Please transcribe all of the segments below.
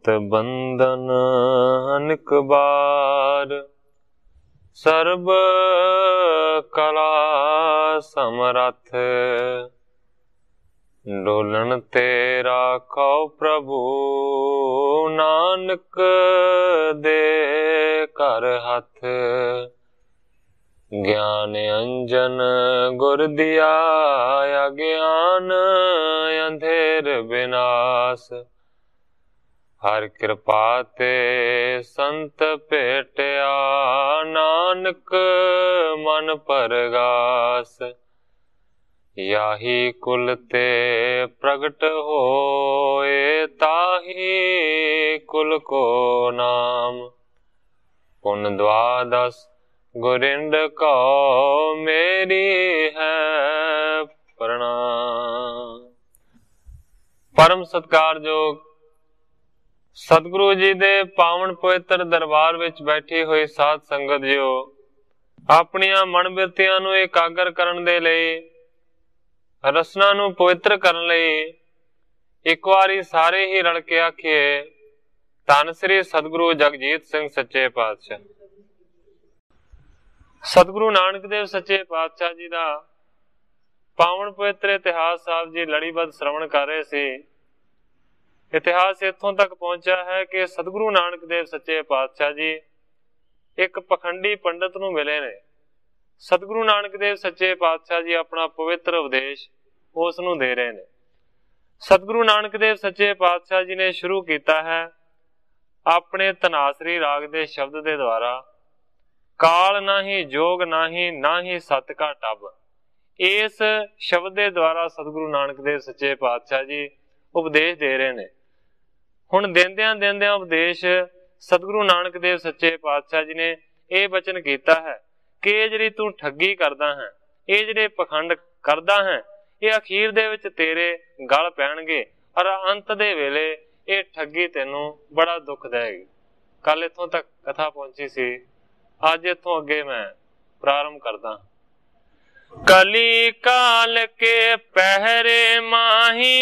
मत बंधन अनेक बार, सर्ब कला समरथ, डोलन तेरा कौ प्रभु, नानक दे कर हथ। ज्ञान अंजन गुर दिया, अज्ञान अंधेर विनाश, हर कृपा ते संत भेटिया, नानक मन परगास। याही कुल ते प्रगट होए, ताही कुल को नाम, पुन द्वादश गुरिंद को मेरी है प्रणाम। परम सत्कारयोग सतगुरु जी दे पावन पवित्र दरबार विच बैठी हुई साध संगत जियो, अपनियां मन बिरतियां नूं एकागर करन दे लई, रसना नूं पवित्र करन लई एक वारी सारे ही रल के आखिए, धन श्री सतगुरु जगजीत सिंह सच्चे पातशाह। सतगुरु नानक देव सच्चे पातशाह जी दा पावन पवित्र इतिहास साहब जी लड़ीबद्ध श्रवण कर रहे सी। इतिहास इत्थों तक पहुंचा है कि सतगुरु नानक देव सच्चे पातशाह जी एक पखंडी पंडित नूं मिले ने। सतगुरु नानक देव सच्चे पातशाह जी अपना पवित्र उपदेश उस नूं दे रहे ने। सतगुरु नानक देव सच्चे पातशाह जी ने शुरू किया है अपने धनासरी राग दे शब्द दे द्वारा, काल नाही जोग नाही ना ही सत का टब। इस शब्द दे द्वारा सतगुरु नानक देव सच्चे पातशाह जी उपदेश दे रहे ने। हुण देंदियां देंदियां उपदेश सतगुरु नानक देव सच्चे पातशाह जी ने यह वचन किया है कि जिहड़ी तू ठगी करदा है, ये जिहड़े पखंड करदा है, ये अखीर दे विच तेरे गल पैणगे और अंत दे वेले ये ठगी तेनू बड़ा दुख देगी। कल इत्थों तक कथा पहुंची सी, अज इत्थों अगे मैं प्रारंभ करदा। कली काल के पहरे माही,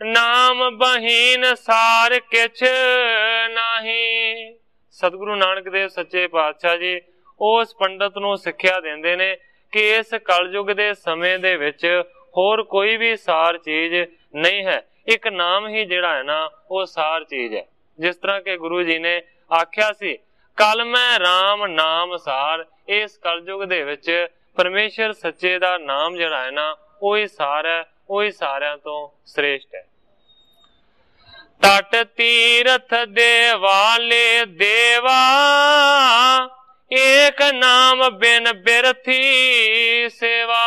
नाम बहीन सार किछ नाही। सतगुरु नानक देव सच्चे पातशाह जी उस पंडित नूं सिक्ख्या देंदे ने कि इस कलयुग दे समय दे विच होर कोई भी सार चीज नहीं है, एक नाम ही जिहड़ा है ना वो सार चीज है। जिस तरह के गुरु जी ने आख्या सी, कल मैं राम नाम सार। इस कलयुग दे विच परमेश्वर सच्चे दा नाम जिहड़ा है ना वही सार है, वही सारियां तो श्रेष्ठ है। तट तीरथ देवाले देवा, एक नाम बिन बिरथी सेवा।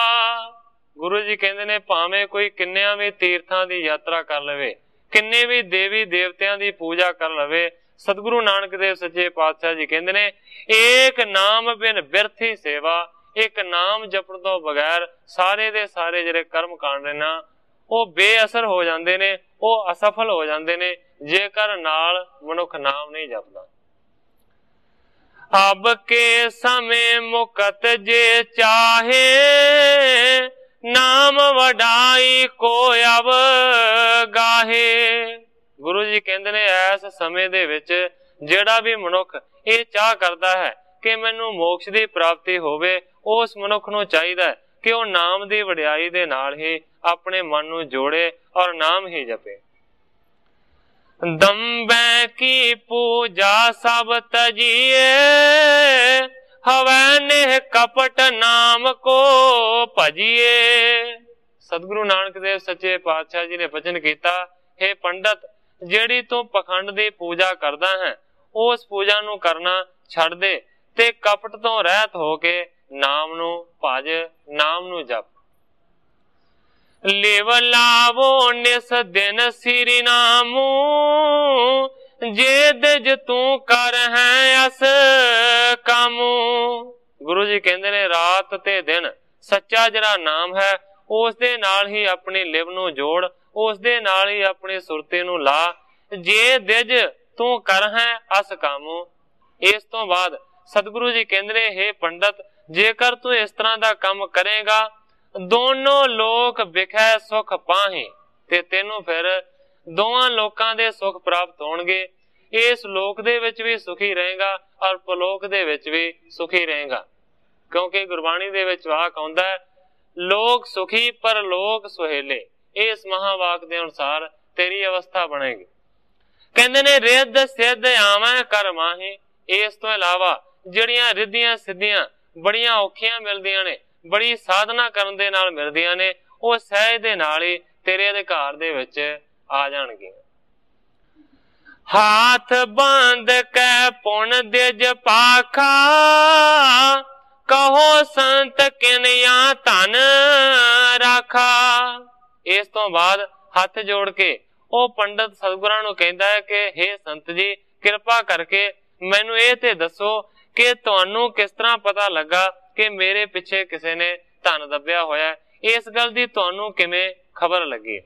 गुरु जी कहते ने भावें कोई किन्नियां भी तीर्थां दी यात्रा कर लवे, किन्ने भी देवी देवतियां दी पूजा कर लवे, सतगुरु नानक देव सच्चे पातशाह जी कहते ने एक नाम बिन बिरथी सेवा। एक नाम जपण तो बगैर सारे दे सारे जिहड़े कर्म कांड ने ना वो बेअसर हो जाते ने, वो असफल हो जाते ने जेकर नाल मनुख नाम नहीं जपदा। अब के समय मुकत जे चाहे, नाम वडाई को अब गाहे। गुरु जी कहते ने इस समय दे विच जेड़ा भी मनुख ये चाह करता है कि मैनू मोक्ष की प्राप्ति होवे, उस मनुख नूं चाहिदा है कि वह नाम की वडियाई दे नाल ही अपने मन नूं जोड़े और नाम ही जपे। दम्बै की पूजा सब तजिए, हवै नेह कपट नाम को भजिए। सतगुरु नानक देव सच्चे पातशाह जी ने वचन किया, हे पंडित जेड़ी तू पखंड की पूजा करदा है उस पूजा नूं करना छड़ दे ते कपट तो रहत होके नाम नू भज, नाम नू जप। लेव लावो निस दिन सिरी नामू, जे दिज तू कर है अस कामू। गुरु जी कहते ने रात ते दिन सच्चा जरा नाम है उस दे नाल ही अपनी लिव नू जोड़, उस दे नाल ही अपनी सुरती नू ला। जे दिज तू कर है अस कामू। इस तो बाद सतगुरु जी कहते ने हे पंडित जेकर तू इस तरह का काम करेगा दोनों लोक बिखै सुख पाही ते तेनू फिर ਦੋਵਾਂ ਲੋਕਾਂ ਦੇ ਸੁਖ ਪ੍ਰਾਪਤ ਹੋਣਗੇ। ਇਸ ਲੋਕ ਦੇ ਵਿੱਚ ਵੀ ਸੁਖੀ ਰਹੇਗਾ ਔਰ ਪਰਲੋਕ ਦੇ ਵਿੱਚ ਵੀ ਸੁਖੀ ਰਹੇਗਾ, ਕਿਉਂਕਿ ਗੁਰਬਾਣੀ ਦੇ ਵਿੱਚ ਵਾਕ ਆਉਂਦਾ ਹੈ, ਲੋਕ ਸੁਖੀ ਪਰ ਲੋਕ ਸੁਹੇਲੇ। ਇਸ ਮਹਾਵਾਕ ਦੇ ਅਨੁਸਾਰ ਤੇਰੀ ਅਵਸਥਾ ਬਣੇਗੀ। ਕਹਿੰਦੇ ਨੇ ਰਿੱਧ ਸਿੱਧ ਆਵੇਂ ਕਰ ਮਾਹੀ। ਇਸ ਤੋਂ ਇਲਾਵਾ ਜਿਹੜੀਆਂ ਰਿੱਧੀਆਂ ਸਿੱਧੀਆਂ ਬੜੀਆਂ ਔਖੀਆਂ ਮਿਲਦੀਆਂ ਨੇ, ਬੜੀ ਸਾਧਨਾ ਕਰਨ ਦੇ ਨਾਲ ਮਿਲਦੀਆਂ ਨੇ, ਉਹ ਸਹਿਜ ਦੇ ਨਾਲ ਹੀ ਤੇਰੇ ਅਧਿਕਾਰ ਦੇ ਵਿੱਚ ਆ ਜਾਣਗੀਆਂ। ਹਾਥ ਬੰਦ ਕੈ ਪੁਨ ਦਿਜ ਪਾਖਾ, ਕਹੋ ਸੰਤ ਕਿਨਿਆ ਧਨ ਰਾਖਾ। ਇਸ ਤੋਂ ਬਾਅਦ ਹੱਥ ਜੋੜ ਕੇ ਉਹ ਪੰਡਤ ਸਤਿਗੁਰਾਂ ਨੂੰ ਕਹਿੰਦਾ ਹੈ ਕਿ ਹੇ ਸੰਤ ਜੀ, ਕਿਰਪਾ ਕਰਕੇ ਮੈਨੂੰ ਇਹ ਤੇ ਦੱਸੋ ਕਿ ਤੁਹਾਨੂੰ ਕਿਸ ਤਰ੍ਹਾਂ ਪਤਾ ਲੱਗਾ ਕਿ ਮੇਰੇ ਪਿੱਛੇ ਕਿਸੇ ਨੇ ਧਨ ਦੱਬਿਆ ਹੋਇਆ, ਇਸ ਗੱਲ ਦੀ ਤੁਹਾਨੂੰ ਕਿਵੇਂ ਖਬਰ ਲੱਗੀ?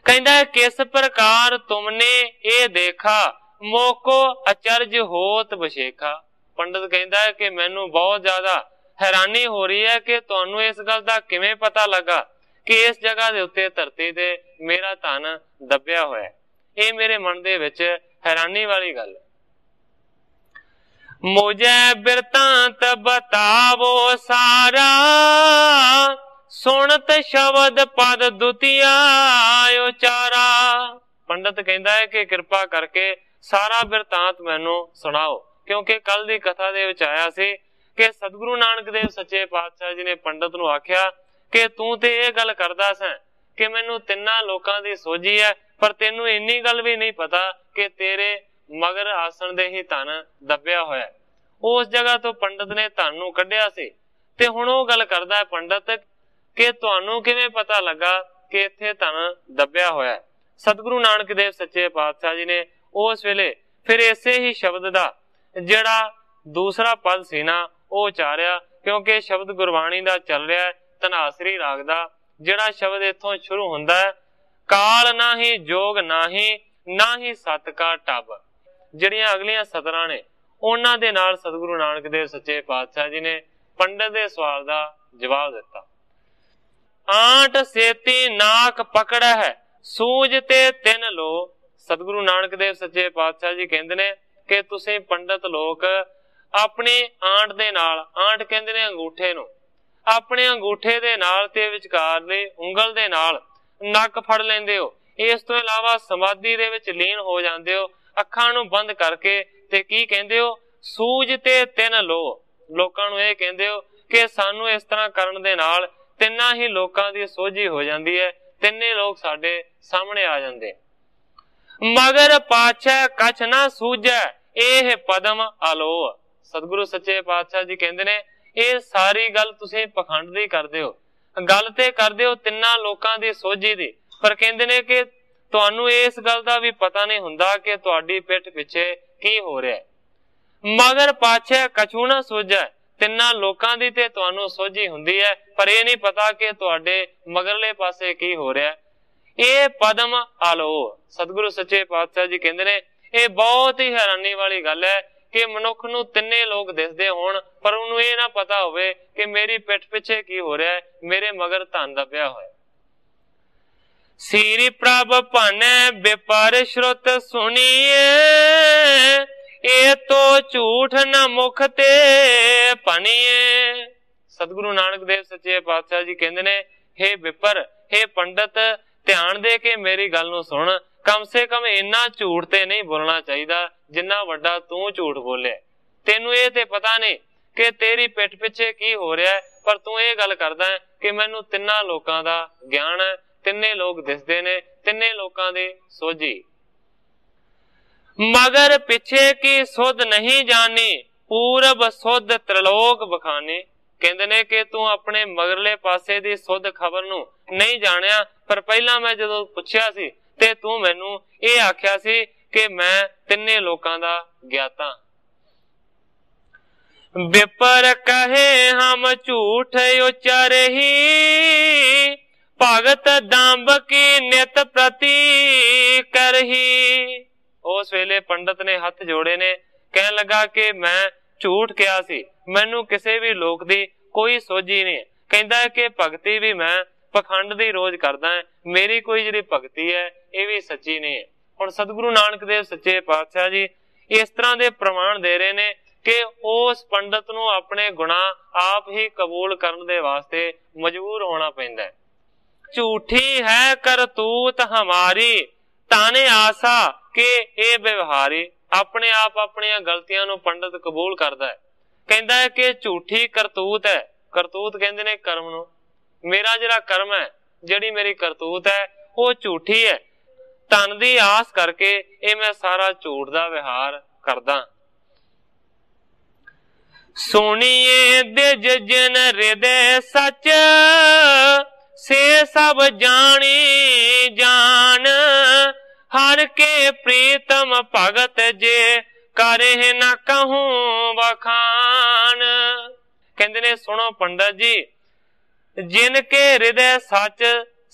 ਕਹਿੰਦਾ ਹੈ ਕਿਸ ਪ੍ਰਕਾਰ ਤੁਮਨੇ ਇਹ ਦੇਖਾ, ਮੋਕੋ ਅਚਰਜ ਹੋਤ ਬਸ਼ੇਖਾ। ਪੰਡਤ ਕਹਿੰਦਾ ਹੈ ਕਿ ਮੈਨੂੰ ਬਹੁਤ ਜ਼ਿਆਦਾ ਹੈਰਾਨੀ ਹੋ ਰਹੀ ਹੈ ਕਿ ਤੁਹਾਨੂੰ ਇਸ ਗੱਲ ਦਾ ਕਿਵੇਂ ਪਤਾ ਲੱਗਾ ਕਿ ਇਸ ਜਗ੍ਹਾ ਦੇ ਉੱਤੇ ਧਰਤੀ ਤੇ ਮੇਰਾ ਧਨ ਦੱਬਿਆ ਹੋਇਆ। ਇਹ ਮੇਰੇ ਮਨ ਦੇ ਵਿੱਚ ਹੈਰਾਨੀ ਵਾਲੀ ਗੱਲ ਹੈ। ਮੁਝੇ ਬਿਰਤਾਂਤ ਬਤਾਵੋ ਸਾਰਾ, ਸੁਣਤ ਸ਼ਬਦ ਪਦ ਦੁਤੀਆ ਉਚਾਰਾ। ਪੰਡਤ ਕਹਿੰਦਾ ਹੈ ਕਿ ਕਿਰਪਾ ਕਰਕੇ ਸਾਰਾ ਬਿਰਤਾਂਤ ਮੈਨੂੰ ਸੁਣਾਓ, ਕਿਉਂਕਿ ਕੱਲ ਦੀ ਕਥਾ ਦੇ ਵਿੱਚ ਆਇਆ ਸੀ ਕਿ ਸਤਿਗੁਰੂ ਨਾਨਕ ਦੇਵ ਸੱਚੇ ਪਾਤਸ਼ਾਹ ਜੀ ਨੇ ਪੰਡਤ ਨੂੰ ਆਖਿਆ ਕਿ ਤੂੰ ਤੇ ਇਹ ਗੱਲ ਕਰਦਾ ਸੈਂ ਕਿ ਮੈਨੂੰ ਤਿੰਨਾਂ ਲੋਕਾਂ ਦੀ ਸੋਝੀ ਹੈ, ਪਰ ਤੈਨੂੰ ਇੰਨੀ ਗੱਲ ਵੀ ਨਹੀਂ ਪਤਾ ਕਿ ਤੇਰੇ ਮਗਰ ਆਸਣ ਦੇ ਹੀ ਧਨ ਦੱਬਿਆ ਹੋਇਆ। ਉਸ ਜਗ੍ਹਾ ਤੋਂ ਪੰਡਤ ਨੇ ਧਨ ਨੂੰ ਕੱਢਿਆ ਸੀ ਤੇ ਹੁਣ ਉਹ ਗੱਲ ਕਰਦਾ ਹੈ ਪੰਡਤ ਕਿ ਤੁਹਾਨੂੰ ਕਿਵੇਂ ਪਤਾ ਲੱਗਾ ਕਿ ਇੱਥੇ ਧਨ ਦੱਬਿਆ ਹੋਇਆ। ਸਤਿਗੁਰੂ ਨਾਨਕ ਦੇਵ ਸੱਚੇ ਪਾਤਸ਼ਾਹ ਜੀ ਨੇ ਉਸ ਵੇਲੇ ਫਿਰ ਇਸੇ ਹੀ ਸ਼ਬਦ ਦਾ ਜਿਹੜਾ ਦੂਸਰਾ ਪਦ ਸੀ ਨਾ ਉਹ ਉਚਾਰਿਆ, ਕਿਉਂਕਿ ਸ਼ਬਦ ਗੁਰਬਾਣੀ ਦਾ ਚੱਲ ਰਿਹਾ ਹੈ ਧਨਾਸਰੀ ਰਾਗ ਦਾ। ਜਿਹੜਾ ਸ਼ਬਦ ਇੱਥੋਂ ਸ਼ੁਰੂ ਹੁੰਦਾ ਹੈ, ਕਾਲ ਨਾਹੀ ਜੋਗ ਨਾਹੀ ਸਤ ਕਾ ਟੱਬ। ਜਿਹੜੀਆਂ ਅਗਲੀਆਂ ਸਤਰਾਂ ਨੇ ਉਹਨਾਂ ਦੇ ਨਾਲ ਸਤਿਗੁਰੂ ਨਾਨਕ ਦੇਵ ਸੱਚੇ ਪਾਤਸ਼ਾਹ ਜੀ ਨੇ ਪੰਡਤ ਦੇ ਸਵਾਲ ਦਾ ਜਵਾਬ ਦਿੱਤਾ। ਆਂਟ ਸੇਤੀ ਨਾਕ ਪਕੜ ਹੈ, ਸੂਝ ਤੇ ਤਿੰਨ ਲੋ। ਸਤਿਗੁਰੂ ਨਾਨਕ ਦੇਵ ਸੱਚੇ ਪਾਤਸ਼ਾਹ ਜੀ ਕਹਿੰਦੇ ਨੇ ਕਿ ਤੁਸੀਂ ਪੰਡਤ ਲੋਕ ਆਪਣੀ ਆਂਟ ਦੇ ਨਾਲ, ਆਂਟ ਕਹਿੰਦੇ ਨੇ ਅੰਗੂਠੇ ਨੂੰ, ਆਪਣੇ ਅੰਗੂਠੇ ਦੇ ਨਾਲ ਤੇ ਵਿਚਕਾਰਲੀ ਉਂਗਲ ਦੇ ਨਾਲ ਨੱਕ ਫੜ ਲੈਂਦੇ ਹੋ। ਇਸ ਤੋਂ ਇਲਾਵਾ ਸਮਾਧੀ ਦੇ ਵਿੱਚ ਲੀਨ ਹੋ ਜਾਂਦੇ ਹੋ, ਅੱਖਾਂ ਨੂੰ ਬੰਦ ਕਰਕੇ, ਤੇ ਕੀ ਕਹਿੰਦੇ ਹੋ? ਸੂਝ ਤੇ ਤਿੰਨ ਲੋ। ਲੋਕਾਂ ਨੂੰ ਇਹ ਕਹਿੰਦੇ ਹੋ ਕਿ ਸਾਨੂੰ ਇਸ ਤਰ੍ਹਾਂ ਕਰਨ ਦੇ ਨਾਲ ਤਿੰਨਾਂ ਹੀ ਲੋਕਾਂ ਦੀ ਸੋਝੀ ਹੋ ਜਾਂਦੀ ਹੈ, ਤਿੰਨੇ ਲੋਕ ਸਾਡੇ ਸਾਹਮਣੇ ਆ ਜਾਂਦੇ। ਮਗਰ ਪਾਛੈ ਕਛ ਨਾ ਸੂਝੈ, ਇਹ ਪਦਮ ਆਲੋ। ਸਤਿਗੁਰੂ ਸੱਚੇ ਪਾਤਸ਼ਾਹ ਜੀ ਕਹਿੰਦੇ ਨੇ ਇਹ ਸਾਰੀ ਗੱਲ ਤੁਸੀਂ ਪਖੰਡ ਦੀ ਕਰਦੇ ਹੋ, ਗੱਲ ਤੇ ਕਰਦੇ ਹੋ ਤਿੰਨਾਂ ਲੋਕਾਂ ਦੀ ਸੋਝੀ ਦੀ, ਪਰ ਕਹਿੰਦੇ ਨੇ ਕਿ ਤੁਹਾਨੂੰ ਇਸ ਗੱਲ ਦਾ ਵੀ ਪਤਾ ਨਹੀਂ ਹੁੰਦਾ ਕਿ ਤੁਹਾਡੀ ਪਿੱਠ ਪਿੱਛੇ ਕੀ ਹੋ ਰਿਹਾ। ਮਗਰ ਪਾਛੈ ਕਛੂ ਨਾ ਸੂਝੈ, ਤਿੰਨਾਂ ਲੋਕਾਂ ਦੀ ਤੇ ਤੁਹਾਨੂੰ ਸੋਝੀ ਹੁੰਦੀ ਹੈ, ਪਰ ਇਹ ਨਹੀਂ ਪਤਾ ਕਿ ਤੁਹਾਡੇ ਮਗਰਲੇ ਪਾਸੇ ਕੀ ਹੋ ਰਿਹਾ। ਇਹ ਪਦਮ ਆਲੋ। ਸਤਿਗੁਰੂ ਸੱਚੇ ਪਾਤਸ਼ਾਹ ਜੀ ਕਹਿੰਦੇ ਨੇ ਇਹ ਬਹੁਤ ਹੀ ਹੈਰਾਨੀ ਵਾਲੀ ਗੱਲ ਹੈ ਕਿ ਮਨੁੱਖ ਨੂੰ ਤਿੰਨੇ ਲੋਕ ਦਿਸਦੇ ਹੋਣ, ਪਰ ਉਹਨੂੰ ਇਹ ਨਾ ਪਤਾ ਹੋਵੇ ਕਿ ਮੇਰੀ ਪਿੱਠ ਪਿੱਛੇ ਕੀ ਹੋ ਰਿਹਾ, ਮੇਰੇ ਮਗਰ ਧਨ ਦੱਬਿਆ ਹੋਇਆ। ਸੀਰੀ ਪ੍ਰਭ ਭਾਨੈ ਵਿਪਰ ਸ਼ਰੁਤ ਸੁਣੀਏ, ਇਹ ਤੋ ਝੂਠ ਨਾ ਮੁਖ ਤੇ ਭਣੀਏ। ਸਤਿਗੁਰੂ ਨਾਨਕ ਦੇਵ ਸੱਚੇ ਪਾਤਸ਼ਾਹ ਜੀ ਕਹਿੰਦੇ ਨੇ ਹੇ ਵਿਪਰ, ਹੇ ਪੰਡਤ, ਧਿਆਨ ਦੇ ਕੇ ਮੇਰੀ ਗੱਲ ਨੂੰ ਸੁਣ। ਕਮ ਸੇ ਕਮ ਇੰਨਾ ਝੂਠ ਤੇ ਨਹੀਂ ਬੋਲਣਾ ਚਾਹੀਦਾ ਜਿੰਨਾ ਵੱਡਾ ਤੂੰ ਝੂਠ ਬੋਲਿਆ। ਤੈਨੂੰ ਇਹ ਤੇ ਪਤਾ ਨਹੀਂ ਕਿ ਤੇਰੀ ਪਿੱਠ ਪਿੱਛੇ ਕੀ ਹੋ ਰਿਹਾ, ਪਰ ਤੂੰ ਇਹ ਗੱਲ ਕਰਦਾ ਹੈ ਕਿ ਮੈਨੂੰ ਤਿੰਨਾਂ ਲੋਕਾਂ ਦਾ ਗਿਆਨ ਹੈ, ਤਿੰਨੇ ਲੋਕ ਦਿਸਦੇ ਨੇ, ਤਿੰਨੇ ਲੋਕਾਂ ਦੀ ਸੋਝੀ। ਮਗਰ ਪਿੱਛੇ ਕੀ ਸੁਧ ਨਹੀਂ ਜਾਣੀ, ਪੂਰਬ ਸੁਧ ਤ੍ਰਿਲੋਕ ਬਖਾਨੀ। ਕਹਿੰਦੇ ਨੇ ਕਿ ਤੂੰ ਆਪਣੇ ਮਗਰਲੇ ਪਾਸੇ ਦੀ ਸੁਧ ਖਬਰ ਨੂੰ ਨਹੀਂ ਜਾਣਿਆ, ਪਰ ਪਹਿਲਾਂ ਮੈਂ ਜਦੋਂ ਪੁੱਛਿਆ ਸੀ ਤੇ ਤੂੰ ਮੈਨੂੰ ਇਹ ਆਖਿਆ ਸੀ ਕਿ ਮੈਂ ਤਿੰਨੇ ਲੋਕਾਂ ਦਾ ਗਿਆਤਾ। ਵਿਪਰ ਕਹੇ ਹਮ ਝੂਠ ਉਚਰਹੀ, ਭਗਤ ਦੰਭ ਕੀ ਨਿਤ ਪ੍ਰਤੀ ਕਰਹੀ। ਉਸ ਵੇਲੇ ਪੰਡਤ ਨੇ ਹੱਥ ਜੋੜੇ ਨੇ, ਕਹਿਣ ਲੱਗਾ ਕਿ ਮੈਂ ਝੂਠ ਕਿਹਾ ਸੀ, ਮੈਨੂੰ ਕਿਸੇ ਵੀ ਲੋਕ ਦੀ ਕੋਈ ਸੋਝੀ ਨਹੀਂ। ਕਹਿੰਦਾ ਹੈ ਕਿ ਭਗਤੀ ਵੀ ਮੈਂ ਪਖੰਡ ਦੀ ਰੋਜ਼ ਕਰਦਾ ਹੈ, ਮੇਰੀ ਕੋਈ ਜਿਹੜੀ ਭਗਤੀ ਹੈ ਇਹ ਵੀ ਸੱਚੀ ਨਹੀਂ ਹੈ। ਹੁਣ ਸਤਿਗੁਰੂ ਨਾਨਕ ਦੇਵ ਸੱਚੇ ਪਾਤਸ਼ਾਹ ਜੀ ਇਸ ਤਰ੍ਹਾਂ ਦੇ ਪ੍ਰਮਾਣ ਦੇ ਰਹੇ ਨੇ ਕਿ ਉਸ ਪੰਡਤ ਨੂੰ ਆਪਣੇ ਗੁਨਾਹ ਆਪ ਹੀ ਕਬੂਲ ਕਰਨ ਦੇ ਵਾਸਤੇ ਮਜਬੂਰ ਹੋਣਾ ਪੈਂਦਾ ਹੈ। ਝੂਠੀ ਹੈ ਕਰਤੂਤ ਹਮਾਰੀ ਤਾਨੇ ਆਸਾ ਕਿ ਇਹ ਵਿਵਹਾਰੀ। ਆਪਣੇ ਆਪ ਆਪਣੀਆਂ ਗਲਤੀਆਂ ਨੂੰ ਪੰਡਤ ਕਬੂਲ ਕਰਦਾ ਹੈ, ਕਹਿੰਦਾ ਹੈ ਕਿ ਝੂਠੀ ਕਰਤੂਤ ਹੈ। ਕਰਤੂਤ ਕਹਿੰਦੇ ਨੇ ਕਰਮ ਨੂੰ, ਮੇਰਾ ਜਿਹੜਾ ਕਰਮ ਹੈ, ਜਿਹੜੀ ਮੇਰੀ ਕਰਤੂਤ ਹੈ ਉਹ ਝੂਠੀ ਹੈ। ਧਨ ਦੀ ਆਸ ਕਰਕੇ ਇਹ ਮੈਂ ਸਾਰਾ ਝੂਠ ਦਾ ਵਿਹਾਰ ਕਰਦਾ। ਸੁਣੀਏ ਦਿਜ ਜਿਨ ਹਿਰਦੈ ਸੱਚ ਸੇ ਸਭ ਜਾਣੀ ਜਾਣ ਹਰ ਕੇ ਪ੍ਰੀਤਮ ਭਗਤ ਜੇ ਕਰੇ ਨਾ ਕਹੂੰ ਵਖਾਨ। ਕਹਿੰਦੇ ਨੇ ਸੁਣੋ ਪੰਡਤ ਜੀ, ਜਿਨ ਕੇ ਹਿਰਦੈ ਸੱਚ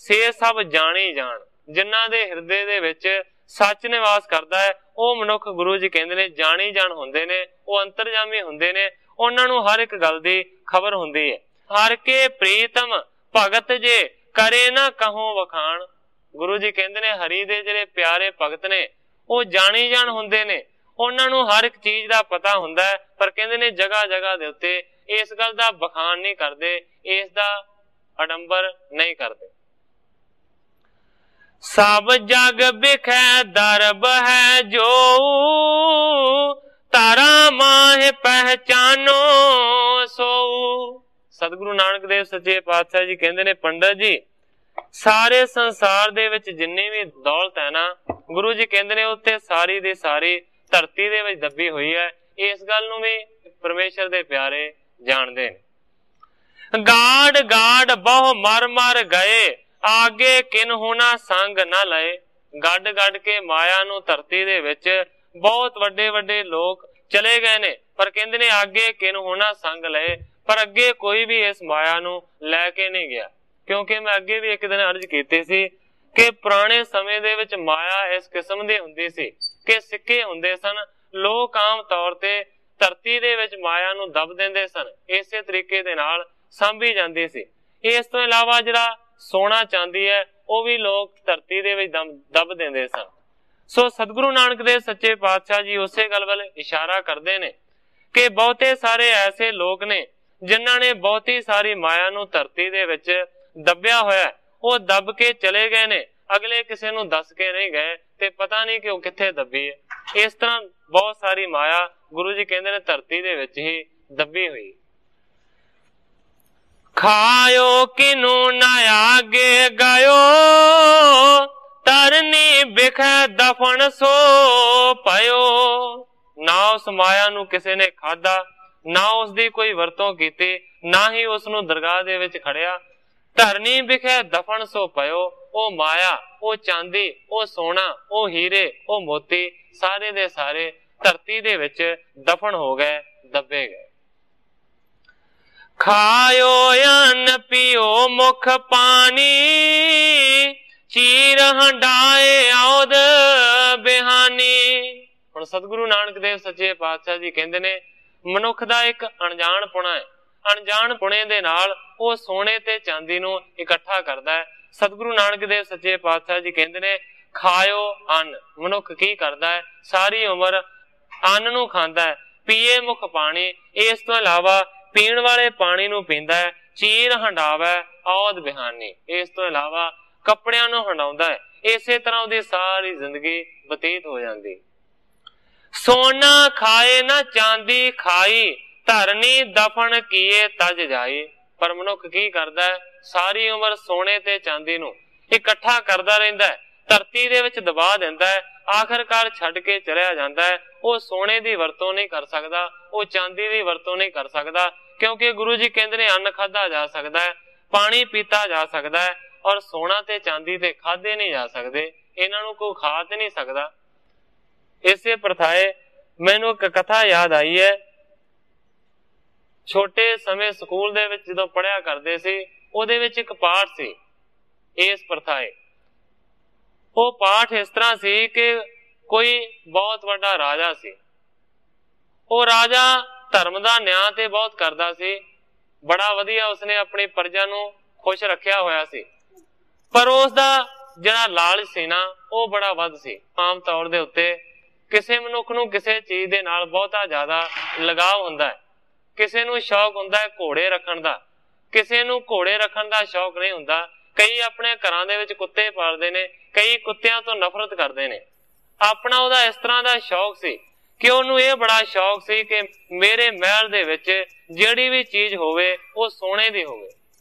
ਸੇ ਸਭ ਜਾਣੀ ਜਾਣ, ਜਿਨ੍ਹਾਂ ਦੇ ਹਿਰਦੇ ਦੇ ਵਿੱਚ ਸੱਚ ਨਿਵਾਸ ਕਰਦਾ ਹੈ ਉਹ ਮਨੁੱਖ ਗੁਰੂ ਜੀ ਕਹਿੰਦੇ ਨੇ ਜਾਣੀ ਜਾਣ ਹੁੰਦੇ ਨੇ, ਉਹ ਅੰਤਰਜਾਮੀ ਹੁੰਦੇ ਨੇ, ਉਹਨਾਂ ਨੂੰ ਹਰ ਇੱਕ ਗੱਲ ਦੀ ਖਬਰ ਹੁੰਦੀ ਹੈ। ਹਰ ਕੇ ਪ੍ਰੀਤਮ ਭਗਤ ਜੇ ਕਰੇ ਨਾ ਕਹੂੰ ਵਖਾਣ। ਗੁਰੂ ਜੀ ਕਹਿੰਦੇ ਨੇ ਹਰੀ ਦੇ ਜਿਹੜੇ ਪਿਆਰੇ ਭਗਤ ਨੇ ਉਹ ਜਾਣੀ ਜਾਣ ਹੁੰਦੇ ਨੇ, ਉਹਨਾਂ ਨੂੰ ਹਰ ਇੱਕ ਚੀਜ਼ ਦਾ ਪਤਾ ਹੁੰਦਾ ਹੈ, ਪਰ ਕਹਿੰਦੇ ਨੇ ਜਗ੍ਹਾ ਜਗ੍ਹਾ ਦੇ ਉੱਤੇ ਇਸ ਗੱਲ ਦਾ ਬਖਾਨ ਨਹੀਂ ਕਰਦੇ, ਇਸ ਦਾ ਅਡੰਬਰ ਨਹੀਂ ਕਰਦੇ। ਸਭ ਜਗ ਬਿਖੈ ਦਰਬ ਹੈ ਜੋ ਤਾਰਾ ਮਾਹਿ ਪਹਿਚਾਨੋ ਸੋ। ਸਤਿਗੁਰੂ ਨਾਨਕ ਦੇਵ ਸੱਚੇ ਪਾਤਸ਼ਾਹ ਜੀ ਕਹਿੰਦੇ ਨੇ ਪੰਡਤ ਜੀ ਸਾਰੇ ਸੰਸਾਰ ਦੇ ਵਿੱਚ ਜਿੰਨੀ ਵੀ ਦੌਲਤ ਹੈ ਨਾ, ਗੁਰੂ ਜੀ ਕਹਿੰਦੇ ਨੇ ਉੱਥੇ ਸਾਰੀ ਦੀ ਸਾਰੀ ਧਰਤੀ ਦੇ ਵਿੱਚ ਦੱਬੀ ਹੋਈ ਹੈ। ਇਸ ਗੱਲ ਨੂੰ ਵੀ ਪਰਮੇਸ਼ਰ ਦੇ ਪਿਆਰੇ ਜਾਣਦੇ ਨੇ। ਗਾੜ ਗਾੜ ਬਹੁ ਮਰ ਮਰ ਗਏ ਆਗੇ ਕਿਨਹੂ ਨਾ ਸੰਗ ਨਾ ਲਏ। ਗੱਡ ਗੱਡ ਕੇ ਮਾਇਆ ਨੂੰ ਧਰਤੀ ਦੇ ਵਿੱਚ ਬਹੁਤ ਵੱਡੇ ਵੱਡੇ ਲੋਕ ਚਲੇ ਗਏ ਨੇ, ਪਰ ਕਹਿੰਦੇ ਨੇ ਅੱਗੇ ਕਿਨਹੂ ਨਾ ਸੰਗ ਲਏ, ਪਰ ਅੱਗੇ ਕੋਈ ਵੀ ਇਸ ਮਾਇਆ ਨੂੰ ਲੈ ਕੇ ਨਹੀਂ ਗਿਆ। ਕਿਉਂਕਿ ਮੈਂ ਅੱਗੇ ਵੀ ਇੱਕ ਦਿਨ ਅਰਜ਼ ਕੀਤੀ ਸੀ ਕਿ ਪੁਰਾਣੇ ਸਮੇਂ ਦੇ ਵਿੱਚ ਮਾਇਆ ਇਸ ਕਿਸਮ ਦੀ ਹੁੰਦੀ ਸੀ ਕਿ ਸਿੱਕੇ ਹੁੰਦੇ ਸਨ, ਲੋਕ ਆਮ ਤੌਰ ਤੇ ਧਰਤੀ ਦੇ ਵਿੱਚ ਮਾਇਆ ਨੂੰ ਦੱਬ ਦਿੰਦੇ ਸਨ, ਇਸੇ ਤਰੀਕੇ ਦੇ ਨਾਲ ਸਾਂਭੀ ਜਾਂਦੀ ਸੀ। ਇਸ ਤੋਂ ਇਲਾਵਾ ਜਿਹੜਾ ਸੋਨਾ ਚਾਂਦੀ ਹੈ ਉਹ ਵੀ ਲੋਕ ਧਰਤੀ ਦੇ ਵਿੱਚ ਦੱਬ ਦਿੰਦੇ ਸਨ। ਸੋ ਸਤਿਗੁਰੂ ਨਾਨਕ ਦੇਵ ਸੱਚੇ ਪਾਤਸ਼ਾਹ ਜੀ ਉਸੇ ਗੱਲ ਵੱਲ ਇਸ਼ਾਰਾ ਕਰਦੇ ਨੇ ਕਿ ਬਹੁਤੇ ਸਾਰੇ ਐਸੇ ਲੋਕ ਨੇ ਜਿਨ੍ਹਾਂ ਨੇ ਬਹੁਤੀ ਸਾਰੀ ਮਾਇਆ ਨੂੰ ਧਰਤੀ ਦੇ ਵਿੱਚ ਦੱਬਿਆ ਹੋਇਆ, ਉਹ ਦੱਬ ਕੇ ਚਲੇ ਗਏ ਨੇ, ਅਗਲੇ ਕਿਸੇ ਨੂੰ ਦੱਸ ਕੇ ਨਹੀਂ ਗਏ ਤੇ ਪਤਾ ਨਹੀਂ ਕਿ ਉਹ ਕਿੱਥੇ ਦੱਬੀ ਹੈ। ਇਸ ਤਰ੍ਹਾਂ ਬਹੁਤ ਸਾਰੀ ਮਾਇਆ ਗੁਰੂ ਜੀ ਕਹਿੰਦੇ ਨੇ ਧਰਤੀ ਦੇ ਵਿੱਚ ਹੀ ਦੱਬੀ ਹੋਈ। ਖਾਇਓ ਕਿਨੂੰ ਨਾ ਆਗੇ ਗਇਓ ਤਰਨੀ ਬਿਖੈ ਦਫਨ ਸੋ ਪਇਓ। ਨਾ ਉਸ ਮਾਇਆ ਨੂੰ ਕਿਸੇ ਨੇ ਖਾਧਾ, ਨਾ ਉਸ ਦੀ ਕੋਈ ਵਰਤੋਂ ਕੀਤੀ, ਨਾ ਹੀ ਉਸ ਨੂੰ ਦਰਗਾਹ ਦੇ ਵਿੱਚ ਖੜਿਆ। ਧਰਨੀ ਬਿਖੈ ਦਫਨ ਸੋ ਪਇਓ। ਉਹ ਮਾਇਆ, ਉਹ ਚਾਂਦੀ, ਉਹ ਸੋਨਾ, ਉਹ ਹੀਰੇ, ਉਹ ਮੋਤੀ ਸਾਰੇ ਦੇ ਸਾਰੇ ਧਰਤੀ ਦੇ ਵਿੱਚ ਦਫਨ ਹੋ ਗਏ, ਦੱਬੇ ਗਏ। ਖਾਇਓ ਅੰਨ ਪੀਓ ਮੁਖ ਪਾਣੀ ਚੀਰ ਹੰਡਾਏ ਆਉਦ ਬਿਹਾਨੀ। ਹੁਣ ਸਤਿਗੁਰੂ ਨਾਨਕ ਦੇਵ ਸੱਚੇ ਪਾਤਸ਼ਾਹ ਜੀ ਕਹਿੰਦੇ ਨੇ ਮਨੁੱਖ ਦਾ ਇੱਕ ਅਣਜਾਣ ਪੁਣਾ ਹੈ, ਅਣਜਾਣ ਪੁਣੇ ਦੇ ਨਾਲ ਉਹ ਸੋਨੇ ਤੇ ਚਾਂਦੀ ਨੂੰ ਇਕੱਠਾ ਕਰਦਾ ਹੈ। ਸਤਿਗੁਰੂ ਨਾਨਕ ਦੇਵ ਸੱਚੇ ਪਾਤਸ਼ਾਹ ਜੀ ਕਹਿੰਦੇ ਨੇ ਖਾਇਓ ਅੰਨ। ਮਨੁੱਖ ਕੀ ਕਰਦਾ ਹੈ? ਸਾਰੀ ਉਮਰ ਅੰਨ ਨੂੰ ਖਾਂਦਾ ਹੈ, ਪੀਏ ਮੁਖ ਪਾਣੀ, ਇਸ ਤੋਂ ਇਲਾਵਾ ਪੀਣ ਵਾਲੇ ਪਾਣੀ ਨੂੰ ਪੀਂਦਾ ਹੈ, ਚੀਰ ਹੰਡਾਵੇ ਔਦ ਬਿਹਾਨੀ, ਇਸ ਤੋਂ ਇਲਾਵਾ ਕੱਪੜਿਆਂ ਨੂੰ ਹੰਡਾਉਂਦਾ ਹੈ। ਇਸੇ ਤਰ੍ਹਾਂ ਉਹਦੀ ਸਾਰੀ ਜ਼ਿੰਦਗੀ ਬਤੀਤ ਹੋ ਜਾਂਦੀ। ਸੋਨਾ ਖਾਏ ਨਾ ਚਾਂਦੀ ਖਾਈ ਧਰਨੀ ਦਫਨ ਕੀਏ ਤਜ ਜਾਈ। ਪਰ ਮਨੁੱਖ ਕੀ ਕਰਦਾ ਹੈ? ਸਾਰੀ ਉਮਰ ਸੋਨੇ ਤੇ ਚਾਂਦੀ ਨੂੰ ਇਕੱਠਾ ਕਰਦਾ ਰਹਿੰਦਾ ਹੈ, ਧਰਤੀ ਦੇ ਵਿੱਚ ਦਬਾ ਦਿੰਦਾ ਹੈ, ਆਖਰਕਾਰ ਛੱਡ ਕੇ ਚਲਿਆ ਜਾਂਦਾ ਹੈ। ਉਹ ਸੋਨੇ ਦੀ ਵਰਤੋਂ ਨਹੀਂ ਕਰ ਸਕਦਾ, ਉਹ ਚਾਂਦੀ ਦੀ ਵਰਤੋਂ ਨਹੀਂ ਕਰ ਸਕਦਾ, ਕਿਉਂਕਿ ਗੁਰੂ ਜੀ ਕਹਿੰਦੇ ਨੇ ਅੰਨ ਖਾਧਾ ਜਾ ਸਕਦਾ ਹੈ, ਪਾਣੀ ਪੀਤਾ ਜਾ ਸਕਦਾ ਹੈ, ਔਰ ਸੋਨਾ ਤੇ ਚਾਂਦੀ ਤੇ ਖਾਧੇ ਨਹੀਂ ਜਾ ਸਕਦੇ, ਇਹਨਾਂ ਨੂੰ ਕੋਈ ਖਾ ਤੇ ਨਹੀਂ ਸਕਦਾ। ਇਸੇ ਪ੍ਰਥਾਏ ਮੈਨੂੰ ਇੱਕ ਕਥਾ ਯਾਦ ਆਈ ਹੈ। ਛੋਟੇ ਸਮੇਂ ਸਕੂਲ ਦੇ ਵਿੱਚ ਜਦੋਂ ਪੜ੍ਹਿਆ ਕਰਦੇ ਸੀ, ਉਹਦੇ ਵਿੱਚ ਇੱਕ ਪਾਠ ਸੀ ਇਸ ਪ੍ਰਥਾਏ। ਉਹ ਪਾਠ ਇਸ ਤਰ੍ਹਾਂ ਸੀ ਕਿ ਕੋਈ ਬਹੁਤ ਵੱਡਾ ਰਾਜਾ ਸੀ। ਉਹ ਰਾਜਾ ਧਰਮ ਦਾ ਨਿਆਂ ਤੇ ਬਹੁਤ ਕਰਦਾ ਸੀ, ਬੜਾ ਵਧੀਆ ਉਸਨੇ ਆਪਣੀ ਪ੍ਰਜਾ ਨੂੰ ਖੁਸ਼ ਰੱਖਿਆ ਹੋਇਆ ਸੀ। पर उसका ਜਿਹੜਾ ਲਾਲਚ ਸੀ ਨਾ ਉਹ ਬੜਾ ਵੱਧ ਸੀ। ਆਮ ਤੌਰ ਦੇ ਉੱਤੇ ਕਿਸੇ ਮਨੁੱਖ ਨੂੰ ਕਿਸੇ ਚੀਜ਼ ਦੇ ਨਾਲ ਬਹੁਤਾ ਜ਼ਿਆਦਾ ਲਗਾਵ ਹੁੰਦਾ ਹੈ। ਕਿਸੇ ਨੂੰ ਸ਼ੌਕ ਹੁੰਦਾ ਹੈ ਘੋੜੇ ਰੱਖਣ ਦਾ, ਕਿਸੇ ਨੂੰ ਘੋੜੇ ਰੱਖਣ ਦਾ ਸ਼ੌਕ ਨਹੀਂ ਹੁੰਦਾ। ਕਈ ਆਪਣੇ ਘਰਾਂ ਦੇ ਵਿੱਚ ਕੁੱਤੇ ਪਾਲਦੇ ਨੇ, ਕਈ ਕੁੱਤਿਆਂ ਤੋਂ ਨਫ਼ਰਤ ਕਰਦੇ ਨੇ। ਆਪਣਾ ਉਹਦਾ ਇਸ ਤਰ੍ਹਾਂ ਦਾ ਸ਼ੌਕ ਸੀ ਕਿ ਉਹਨੂੰ ਇਹ ਬੜਾ ਸ਼ੌਕ ਸੀ ਕਿ ਮੇਰੇ ਮਹਿਲ ਦੇ ਵਿੱਚ ਜਿਹੜੀ ਵੀ ਚੀਜ਼ ਹੋਵੇ ਉਹ ਸੋਨੇ ਦੀ ਹੋਵੇ।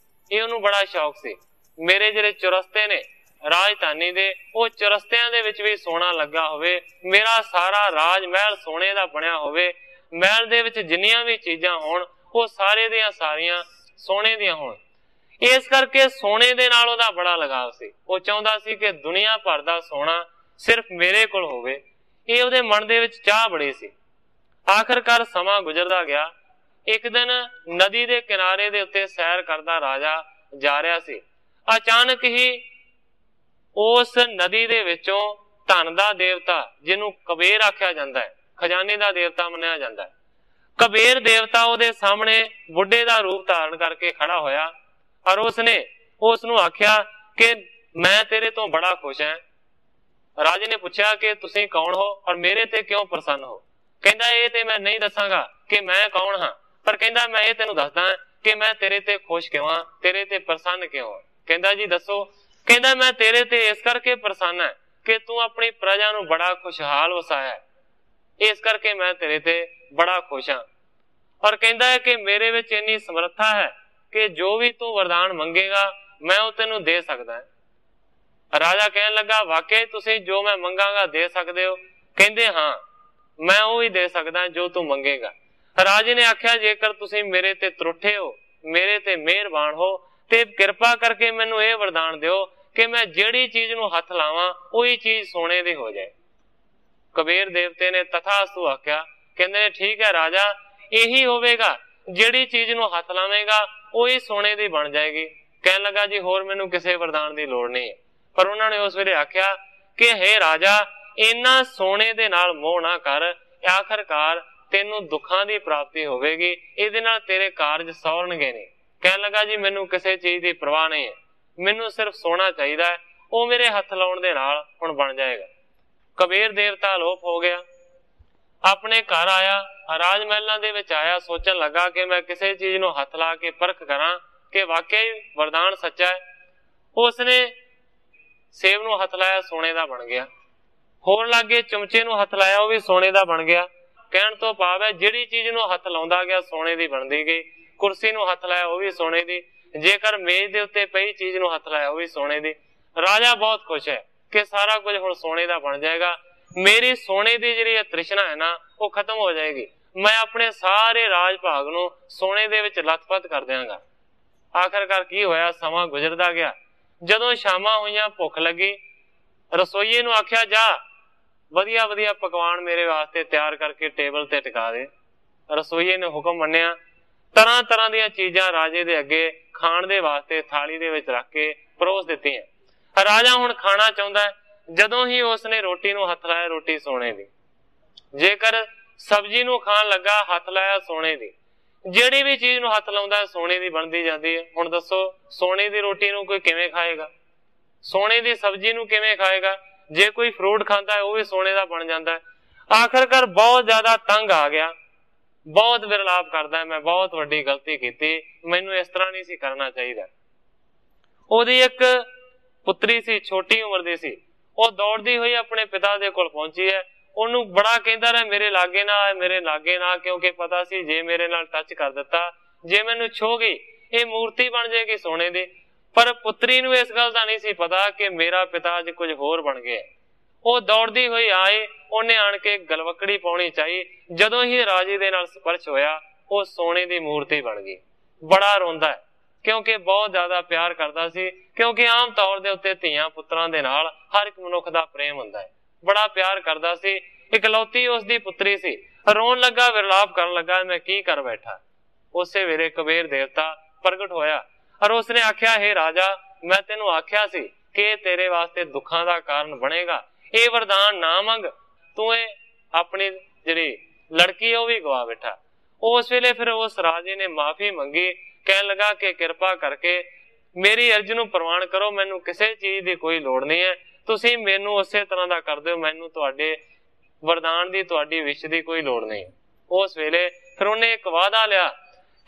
ਇਹ ਉਹਨੂੰ ਬੜਾ ਸ਼ੌਕ ਸੀ। ਮੇਰੇ ਜਿਹੜੇ ਚੁਰਸਤੇ ਨੇ ਰਾਜਧਾਨੀ ਦੇ, ਉਹ ਚੁਰਸਤਿਆਂ ਦੇ ਵਿੱਚ ਵੀ ਸੋਨਾ ਲੱਗਾ ਹੋਵੇ, ਮੇਰਾ ਸਾਰਾ ਰਾਜ ਮਹਿਲ ਸੋਨੇ ਦਾ ਬਣਿਆ ਹੋਵੇ, ਮਹਿਲ ਦੇ ਵਿੱਚ ਜਿੰਨੀਆਂ ਵੀ ਚੀਜ਼ਾਂ ਹੋਣ ਉਹ ਸਾਰੇ ਦੀਆਂ ਸਾਰੀਆਂ ਸੋਨੇ ਦੀਆਂ ਹੋਣ। ਇਸ ਕਰਕੇ ਸੋਨੇ ਦੇ ਨਾਲ ਉਹਦਾ ਬੜਾ ਲਗਾਵ ਸੀ। ਉਹ ਚਾਹੁੰਦਾ ਸੀ ਕਿ ਦੁਨੀਆ ਭਰ ਦਾ ਸੋਨਾ ਸਿਰਫ ਮੇਰੇ ਕੋਲ ਹੋਵੇ। ਇਹ ਉਹਦੇ ਮਨ ਦੇ ਵਿੱਚ ਚਾਹ ਬੜੀ ਸੀ। ਆਖਿਰਕਾਰ ਸਮਾਂ ਗੁਜ਼ਰਦਾ ਗਿਆ। ਇੱਕ ਦਿਨ ਨਦੀ ਦੇ ਕਿਨਾਰੇ ਦੇ ਉੱਤੇ ਸੈਰ ਕਰਦਾ ਰਾਜਾ ਜਾ ਰਿਹਾ ਸੀ। ਅਚਾਨਕ ਹੀ ਉਸ ਨਦੀ ਦੇ ਵਿੱਚੋਂ ਧਨ ਦਾ ਦੇਵਤਾ, ਜਿਹਨੂੰ ਕਬੀਰ ਆਖਿਆ ਜਾਂਦਾ ਹੈ, ਖਜ਼ਾਨੇ ਦਾ ਦੇਵਤਾ ਮੰਨਿਆ ਜਾਂਦਾ ਹੈ, ਕਬੀਰ ਦੇਵਤਾ ਉਹਦੇ ਸਾਹਮਣੇ ਬੁੱਢੇ ਦਾ ਰੂਪ ਧਾਰਨ ਕਰਕੇ ਖੜਾ ਹੋਇਆ ਔਰ ਉਸਨੇ ਉਸ ਨੂੰ ਆਖਿਆ ਕਿ ਮੈਂ ਤੇਰੇ ਤੋਂ ਬੜਾ ਖੁਸ਼ ਹਾਂ। ਰਾਜੇ ਨੇ ਪੁੱਛਿਆ ਕਿ ਤੁਸੀਂ ਕੌਣ ਹੋ ਔਰ ਮੇਰੇ ਤੇ ਕਿਉਂ ਪ੍ਰਸੰਨ ਹੋ? ਕਹਿੰਦਾ ਇਹ ਤੇ ਮੈਂ ਨਹੀਂ ਦੱਸਾਂਗਾ ਕਿ ਮੈਂ ਕੌਣ ਹਾਂ, ਪਰ ਕਹਿੰਦਾ ਮੈਂ ਇਹ ਤੈਨੂੰ ਦੱਸਦਾ ਕਿ ਮੈਂ ਤੇਰੇ ਤੇ ਖੁਸ਼ ਕਿਉਂ ਹਾਂ, ਤੇਰੇ ਤੇ ਪ੍ਰਸੰਨ ਕਿਉਂ ਹਾਂ। ਕਹਿੰਦਾ ਜੀ ਦੱਸੋ। ਕਹਿੰਦਾ ਮੈਂ ਤੇਰੇ ਤੇ ਇਸ ਕਰਕੇ ਪ੍ਰਸੰਨ ਹਾਂ ਕਿ ਤੂੰ ਆਪਣੀ ਪ੍ਰਜਾ ਨੂੰ ਬੜਾ ਖੁਸ਼ਹਾਲ ਵਸਾਇਆ, ਇਸ ਕਰਕੇ ਮੈਂ ਤੇਰੇ ਤੇ ਬੜਾ ਖੁਸ਼ ਹਾਂ। ਔਰ ਕਹਿੰਦਾ ਹੈ ਕਿ ਮੇਰੇ ਵਿੱਚ ਇੰਨੀ ਸਮਰੱਥਾ ਹੈ ਕਿ ਜੋ ਵੀ ਤੂੰ ਵਰਦਾਨ ਮੰਗੇਗਾ ਮੈਂ ਉਹ ਤੈਨੂੰ ਦੇ ਸਕਦਾ। ਰਾਜਾ ਕਹਿਣ ਲੱਗਾ ਵਾਕਈ ਤੁਸੀਂ ਜੋ ਮੈਂ ਮੰਗਾਂਗਾ ਦੇ ਸਕਦੇ ਹੋ? ਕਹਿੰਦੇ ਹਾਂ ਮੈਂ ਉਹ ਹੀ ਦੇ ਸਕਦਾ ਜੋ ਤੂੰ ਮੰਗੇਗਾ। ਰਾਜੇ ਨੇ ਆਖਿਆ ਜੇਕਰ ਤੁਸੀਂ ਮੇਰੇ ਤੇ ਤਰੁੱਠੇ ਹੋ, ਮੇਰੇ ਤੇ ਮਿਹਰਬਾਨ ਹੋ, ਤੇ ਕਿਰਪਾ ਕਰਕੇ ਮੈਨੂੰ ਇਹ ਵਰਦਾਨ ਦਿਓ ਕਿ ਮੈਂ ਜਿਹੜੀ ਚੀਜ਼ ਨੂੰ ਹੱਥ ਲਾਵਾਂ ਉਹੀ ਚੀਜ਼ ਸੋਨੇ ਦੀ ਹੋ ਜਾਏ। ਕਬੀਰ ਦੇਵਤੇ ਨੇ ਤਥਾਸਤੂ ਆਖਿਆ। ਕਹਿੰਦੇ ਨੇ ਠੀਕ ਹੈ ਰਾਜਾ, ਇਹੀ ਹੋਵੇਗਾ, ਜਿਹੜੀ ਚੀਜ਼ ਨੂੰ ਹੱਥ ਲਾਵੇਂਗਾ ਉਹੀ ਸੋਨੇ ਦੀ ਬਣ ਜਾਏਗੀ। ਕਹਿਣ ਲੱਗਾ ਜੀ ਹੋਰ ਮੈਨੂੰ ਕਿਸੇ ਵਰਦਾਨ ਦੀ ਲੋੜ ਨਹੀਂ ਹੈ। ਪਰ ਉਹਨਾਂ ਨੇ ਉਸ ਵੇਲੇ ਆਖਿਆ ਕਿ ਹੇ ਰਾਜਾ, ਇਹਨਾਂ ਸੋਨੇ ਦੇ ਨਾਲ ਮੋਹ ਨਾ ਕਰ, ਆਖਰਕਾਰ ਤੈਨੂੰ ਦੁੱਖਾਂ ਦੀ ਪ੍ਰਾਪਤੀ ਹੋਵੇਗੀ, ਇਹਦੇ ਨਾਲ ਤੇਰੇ ਕਾਰਜ ਸੌਰਨਗੇ ਨਹੀਂ। ਕਹਿਣ ਲੱਗਾ ਜੀ ਮੈਨੂੰ ਕਿਸੇ ਚੀਜ਼ ਦੀ ਪਰਵਾਹ ਨਹੀਂ ਹੈ, ਮੈਨੂੰ ਸਿਰਫ ਸੋਨਾ ਚਾਹੀਦਾ ਹੈ, ਉਹ ਮੇਰੇ ਹੱਥ ਲਾਉਣ ਦੇ ਨਾਲ ਹੁਣ ਬਣ ਜਾਏਗਾ। ਕਬੀਰ ਦੇਵਤਾ ਅਲੋਪ ਹੋ ਗਿਆ। ਆਪਣੇ ਘਰ ਆਇਆ, ਰਾਜ ਮਹਿਲਾਂ ਦੇ ਵਿੱਚ ਆਇਆ, ਸੋਚਣ ਲੱਗਾ ਕਿ ਮੈਂ ਕਿਸੇ ਚੀਜ਼ ਨੂੰ ਹੱਥ ਲਾ ਕੇ ਪਰਖ ਕਰਾਂ ਕਿ ਵਾਕਈ ਵਰਦਾਨ ਸੱਚਾ ਹੈ। ਉਸਨੇ ਸੇਬ ਨੂੰ ਹੱਥ ਲਾਇਆ, ਸੋਨੇ ਦਾ ਬਣ ਗਿਆ। ਹੋਰ ਲਾਗੇ ਚਮਚੇ ਨੂੰ ਹੱਥ ਲਾਇਆ, ਉਹ ਵੀ ਸੋਨੇ ਦਾ ਬਣ ਗਿਆ। ਕਹਿਣ ਤੋਂ ਭਾਵ ਹੈ ਜਿਹੜੀ ਚੀਜ਼ ਨੂੰ ਹੱਥ ਲਾਉਂਦਾ ਗਿਆ ਸੋਨੇ ਦੀ ਬਣਦੀ ਗਈ। ਕੁਰਸੀ ਨੂੰ ਹੱਥ ਲਾਇਆ ਉਹ ਵੀ ਸੋਨੇ ਦੀ, ਜੇਕਰ ਮੇਜ਼ ਦੇ ਉੱਤੇ ਪਈ ਚੀਜ਼ ਨੂੰ ਹੱਥ ਲਾਇਆ ਉਹ ਵੀ ਸੋਨੇ ਦੀ। ਰਾਜਾ ਬਹੁਤ ਖੁਸ਼ ਹੈ ਕਿ ਸਾਰਾ ਕੁਝ ਹੁਣ ਸੋਨੇ ਦਾ ਬਣ ਜਾਏਗਾ। ਮੇਰੀ ਸੋਨੇ ਦੀ ਜਿਹੜੀ ਤ੍ਰਿਸ਼ਨਾ ਹੈ ਨਾ ਉਹ ਖਤਮ ਹੋ ਜਾਏਗੀ। ਮੈਂ ਆਪਣੇ ਸਾਰੇ ਰਾਜ ਭਾਗ ਨੂੰ ਸੋਨੇ ਦੇ ਵਿੱਚ ਲੱਥਪੱਥ ਕਰ ਦਿਆਂਗਾ। ਆਖਰਕਾਰ ਕੀ ਹੋਇਆ, ਸਮਾਂ ਗੁਜ਼ਰਦਾ ਗਿਆ। ਜਦੋਂ ਸ਼ਾਮਾਂ ਹੋਈਆਂ, ਭੁੱਖ ਲੱਗੀ, ਰਸੋਈਏ ਨੂੰ ਆਖਿਆ ਜਾ ਵਧੀਆ ਵਧੀਆ ਪਕਵਾਨ ਮੇਰੇ ਵਾਸਤੇ ਤਿਆਰ ਕਰਕੇ ਟੇਬਲ ਤੇ ਟਿਕਾ ਦੇ। ਰਸੋਈਏ ਨੇ ਹੁਕਮ ਮੰਨਿਆ। ਤਰ੍ਹਾਂ ਤਰ੍ਹਾਂ ਦੀਆਂ ਚੀਜ਼ਾਂ ਰਾਜੇ ਦੇ ਅੱਗੇ ਖਾਣ ਦੇ ਵਾਸਤੇ ਥਾਲੀ ਦੇ ਵਿੱਚ ਰੱਖ ਕੇ ਪਰੋਸ ਦਿੱਤੀਆਂ। ਰਾਜਾ ਹੁਣ ਖਾਣਾ ਚਾਹੁੰਦਾ। ਜਦੋਂ ਹੀ ਉਸਨੇ ਰੋਟੀ ਨੂੰ ਹੱਥ ਲਾਇਆ, ਰੋਟੀ ਸੋਨੇ ਦੀ। ਜੇਕਰ ਸਬਜ਼ੀ ਨੂੰ ਖਾਣ ਲੱਗਾ, ਹੱਥ ਲਾਇਆ ਸੋਨੇ ਦੀ। ਜਿਹੜੀ ਵੀ ਚੀਜ਼ ਨੂੰ ਹੱਥ ਲਾਉਂਦਾ ਸੋਨੇ ਦੀ ਬਣਦੀ ਜਾਂਦੀ ਹੈ। ਹੁਣ ਦੱਸੋ ਸੋਨੇ ਦੀ ਰੋਟੀ ਨੂੰ ਕੋਈ ਕਿਵੇਂ ਖਾਏਗਾ? ਸੋਨੇ ਦੀ ਸਬਜ਼ੀ ਨੂੰ ਕਿਵੇਂ ਖਾਏਗਾ? ਜੇ ਕੋਈ ਫਰੂਟ ਖਾਂਦਾ ਹੈ ਉਹ ਵੀ ਸੋਨੇ ਦਾ ਬਣ ਜਾਂਦਾ ਹੈ। ਆਖਰਕਾਰ ਬਹੁਤ ਜ਼ਿਆਦਾ ਤੰਗ ਆ ਗਿਆ, ਬਹੁਤ ਵਿਰਲਾਪ ਕਰਦਾ ਮੈਂ ਬਹੁਤ ਵੱਡੀ ਗਲਤੀ ਕੀਤੀ, ਮੈਨੂੰ ਇਸ ਤਰ੍ਹਾਂ ਨਹੀਂ ਸੀ ਕਰਨਾ ਚਾਹੀਦਾ। ਉਹਦੀ ਇੱਕ ਪੁੱਤਰੀ ਸੀ, ਛੋਟੀ ਉਮਰ ਦੀ ਸੀ। ਉਹ ਦੌੜਦੀ ਹੋਈ ਆਪਣੇ ਪਿਤਾ ਦੇ ਕੋਲ ਪਹੁੰਚੀ ਹੈ। ਉਹਨੂੰ ਬੜਾ ਕਹਿੰਦਾ ਰਿਹਾ ਮੇਰੇ ਲਾਗੇ ਨਾ, ਮੇਰੇ ਲਾਗੇ ਨਾ, ਕਿਉਂਕਿ ਪਤਾ ਸੀ ਜੇ ਮੇਰੇ ਨਾਲ ਟੱਚ ਕਰ ਦਿੱਤਾ, ਜੇ ਮੈਨੂੰ ਛੋਹ ਗਈ, ਇਹ ਮੂਰਤੀ ਬਣ ਜਾਏਗੀ ਸੋਨੇ ਦੀ। ਪਰ ਪੁੱਤਰੀ ਨੂੰ ਇਸ ਗੱਲ ਦਾ ਨਹੀਂ ਸੀ ਪਤਾ ਕਿ ਮੇਰਾ ਪਿਤਾ ਅੱਜ ਕੁਝ ਹੋਰ ਬਣ ਗਿਆ। ਉਹ ਦੌੜਦੀ ਹੋਈ ਆਏ, ਉਹਨੇ ਆਣ ਕੇ ਗਲਵਕੜੀ ਪਾਉਣੀ ਚਾਹੀ। ਜਦੋਂ ਹੀ ਰਾਜੇ ਦੇ ਨਾਲ ਸਪਰਸ਼ ਹੋਇਆ, ਉਹ ਸੋਨੇ ਦੀ ਮੂਰਤੀ ਬਣ ਗਈ। ਬੜਾ ਰੋਂਦਾ ਹੈ ਕਿਉਂਕਿ ਬਹੁਤ ਜ਼ਿਆਦਾ ਪਿਆਰ ਕਰਦਾ ਸੀ, ਕਿਉਂਕਿ ਆਮ ਤੌਰ ਦੇ ਉੱਤੇ ਧੀਆਂ ਪੁੱਤਰਾਂ ਦੇ ਨਾਲ ਹਰ ਇੱਕ ਮਨੁੱਖ ਦਾ ਪ੍ਰੇਮ ਹੁੰਦਾ ਹੈ। ਬੜਾ ਪਿਆਰ ਕਰਦਾ ਸੀ, ਇਕਲੌਤੀ ਉਸਦੀ ਪੁੱਤਰੀ ਸੀ। ਰੋਣ ਲੱਗਾ, ਵਿਰਲਾਪ ਕਰਨ ਲੱਗਾ, ਮੈਂ ਕੀ ਕਰ ਬੈਠਾ। ਉਸੇ ਵੇਲੇ ਕਬੀਰ ਦੇਵਤਾ ਪ੍ਰਗਟ ਹੋਇਆ ਔਰ ਉਸਨੇ ਆਖਿਆ ਹੈ ਰਾਜਾ, ਮੈਂ ਤੈਨੂੰ ਆਖਿਆ ਸੀ ਕਿ ਤੇਰੇ ਵਾਸਤੇ ਦੁੱਖਾਂ ਦਾ ਕਾਰਨ ਬਣੇਗਾ, ਇਹ ਵਰਦਾਨ ਨਾ ਮੰਗ। ਤੂੰ ਇਹ ਆਪਣੀ ਜਿਹੜੀ ਲੜਕੀ ਉਹ ਵੀ ਗਵਾ ਬੈਠਾ। ਉਸ ਵੇਲੇ ਫਿਰ ਉਸ ਰਾਜੇ ਨੇ ਮਾਫੀ ਮੰਗੀ, ਕਹਿਣ ਲੱਗਾ ਕਿ ਕਿਰਪਾ ਕਰਕੇ मेरी अर्ज नूं प्रवान करो, मैनू किसी चीज की कोई लोड़ नहीं है, तुसीं मैनू उसे तरह का कर दो, मैनू तुहाडे वरदान की तुहाडी विश की कोई लोड़ नहीं। उस वेले फिर उन्हें एक वादा लिया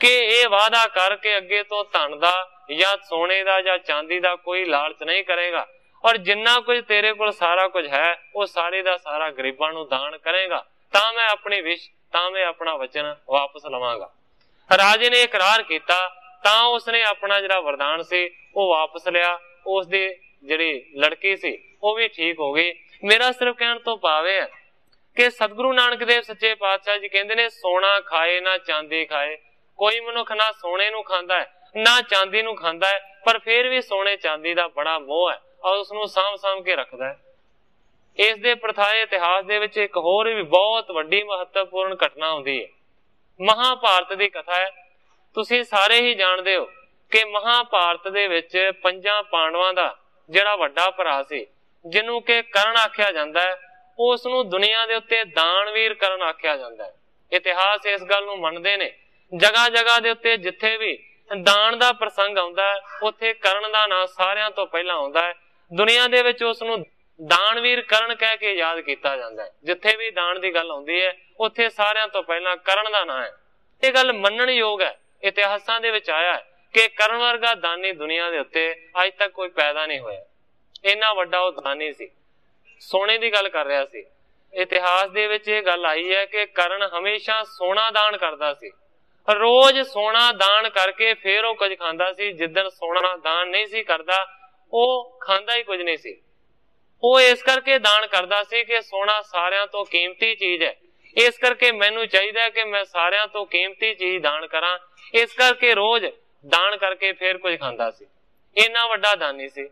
कि यह वादा करके अगे तो धन का या सोने का या चांदी का कोई लालच नहीं करेगा, और जिन्ना कुछ तेरे कोल सारा कुछ है वो सारे का सारा गरीबां नूं दान करेगा, तां मैं अपनी विश तां मैं अपना वचन वापस लवांगा। राजे ने इकरार किया, तां उसने अपना जिहड़ा वरदान सी वो वापस लिया, उसदी जिहड़ी लड़की सी वो भी ठीक हो गई। मेरा सिर्फ कहण तो भाव है कि सतगुरु नानक देव सच्चे पातशाह जी कहंदे ने सोना खाए ना चांदी खाए। कोई मनुख ना सोने नूं खांदा है ना चांदी नूं खांदा है, पर फिर भी सोने चांदी दा बड़ा मोह है और उसनूं साम के रखदा है। इस दे प्रथाए इतिहास दे विच एक होर भी बहुत वड्डी महत्वपूर्ण घटना हुंदी है। महाभारत दी कथा है, तुसीं सारे ही जानदे हो कि महाभारत दे विच पंजां पांडवां दा जिहड़ा वड्डा भरा सी जिन्हों के कर्ण आख्या जाता है, उसनूं दुनिया दे उत्ते दानवीर कर्ण आख्या जाता है। इतिहास इस गल नूं मनदे ने, जगह जगह दे उत्ते जिथे भी दान दा प्रसंग आउंदा है उत्थे कर्ण दा नाम सारियां तो पहला आउंदा है। दुनिया दे विच उसनूं दानवीर कर्ण कह के याद किया जाता है। जिथे भी दान की गल आउंदी है उत्थे सारियां तो पहला कर्ण दा नाम है। ये गल मनण योग है, इतिहासां दे विच आया है कि कर्ण वर्गा दानी दुनिया दे उत्ते अज तक कोई पैदा नहीं होया। इन्ना वड्डा वो दानी सी, सोने की गल कर रहा सी। इतिहास दे विच ये गल आई है कि कर्ण हमेशा सोना दान करदा सी, रोज सोना दान करके फिर वो कुछ खांदा सी। जिदन सोना दान नहीं सी करदा वो खांदा ही कुछ नहीं सी। वो इस करके दान करदा सी कि सोना सारियां तो कीमती चीज है, इस करके मैनू चाहिए कि मैं सारियां तो कीमती चीज दान करा, इस करके रोज दान करके फिर कुछ खांदा सी। इन्ना वड्डा दानी सी।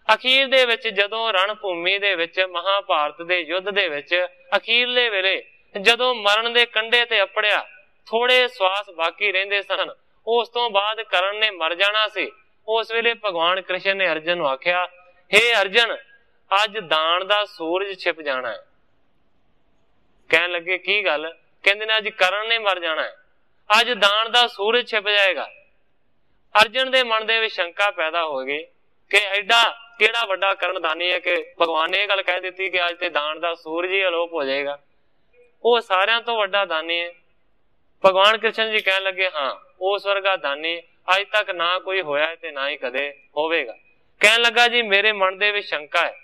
अखीर दे विच जदों रणभूमि दे विच महाभारत दे युद्ध दे विच अखीरले वेले जदों मरण दे कंढे ते अपड़िया, थोड़े श्वास बाकी रहिंदे सन, उस तो बाद कर्ण ने मर जाना सी। उस वेले भगवान कृष्ण ने अर्जन नूं आख्या, हे अर्जन अज दान दा सूरज छिप जाना है। कहन लगे की गल? कहंदे ने अज कर्ण ने मर जाना है, अज दान दा सूरज छिप जाएगा। अर्जन दे मन दे विच शंका पैदा हो गई कि एडा केड़ा वड्डा कर्ण दानी है कि भगवान ने गल कह दी कि अज ते दान दा सूरज ही अलोप हो जाएगा। वो सारियां तो वड्डा दानी है। भगवान कृष्ण जी कहन लगे, हाँ उस वर्गा दानी अज तक ना कोई होया है ते ना ही कदे होवेगा। कहन लगा जी मेरे मन दे विच शंका है,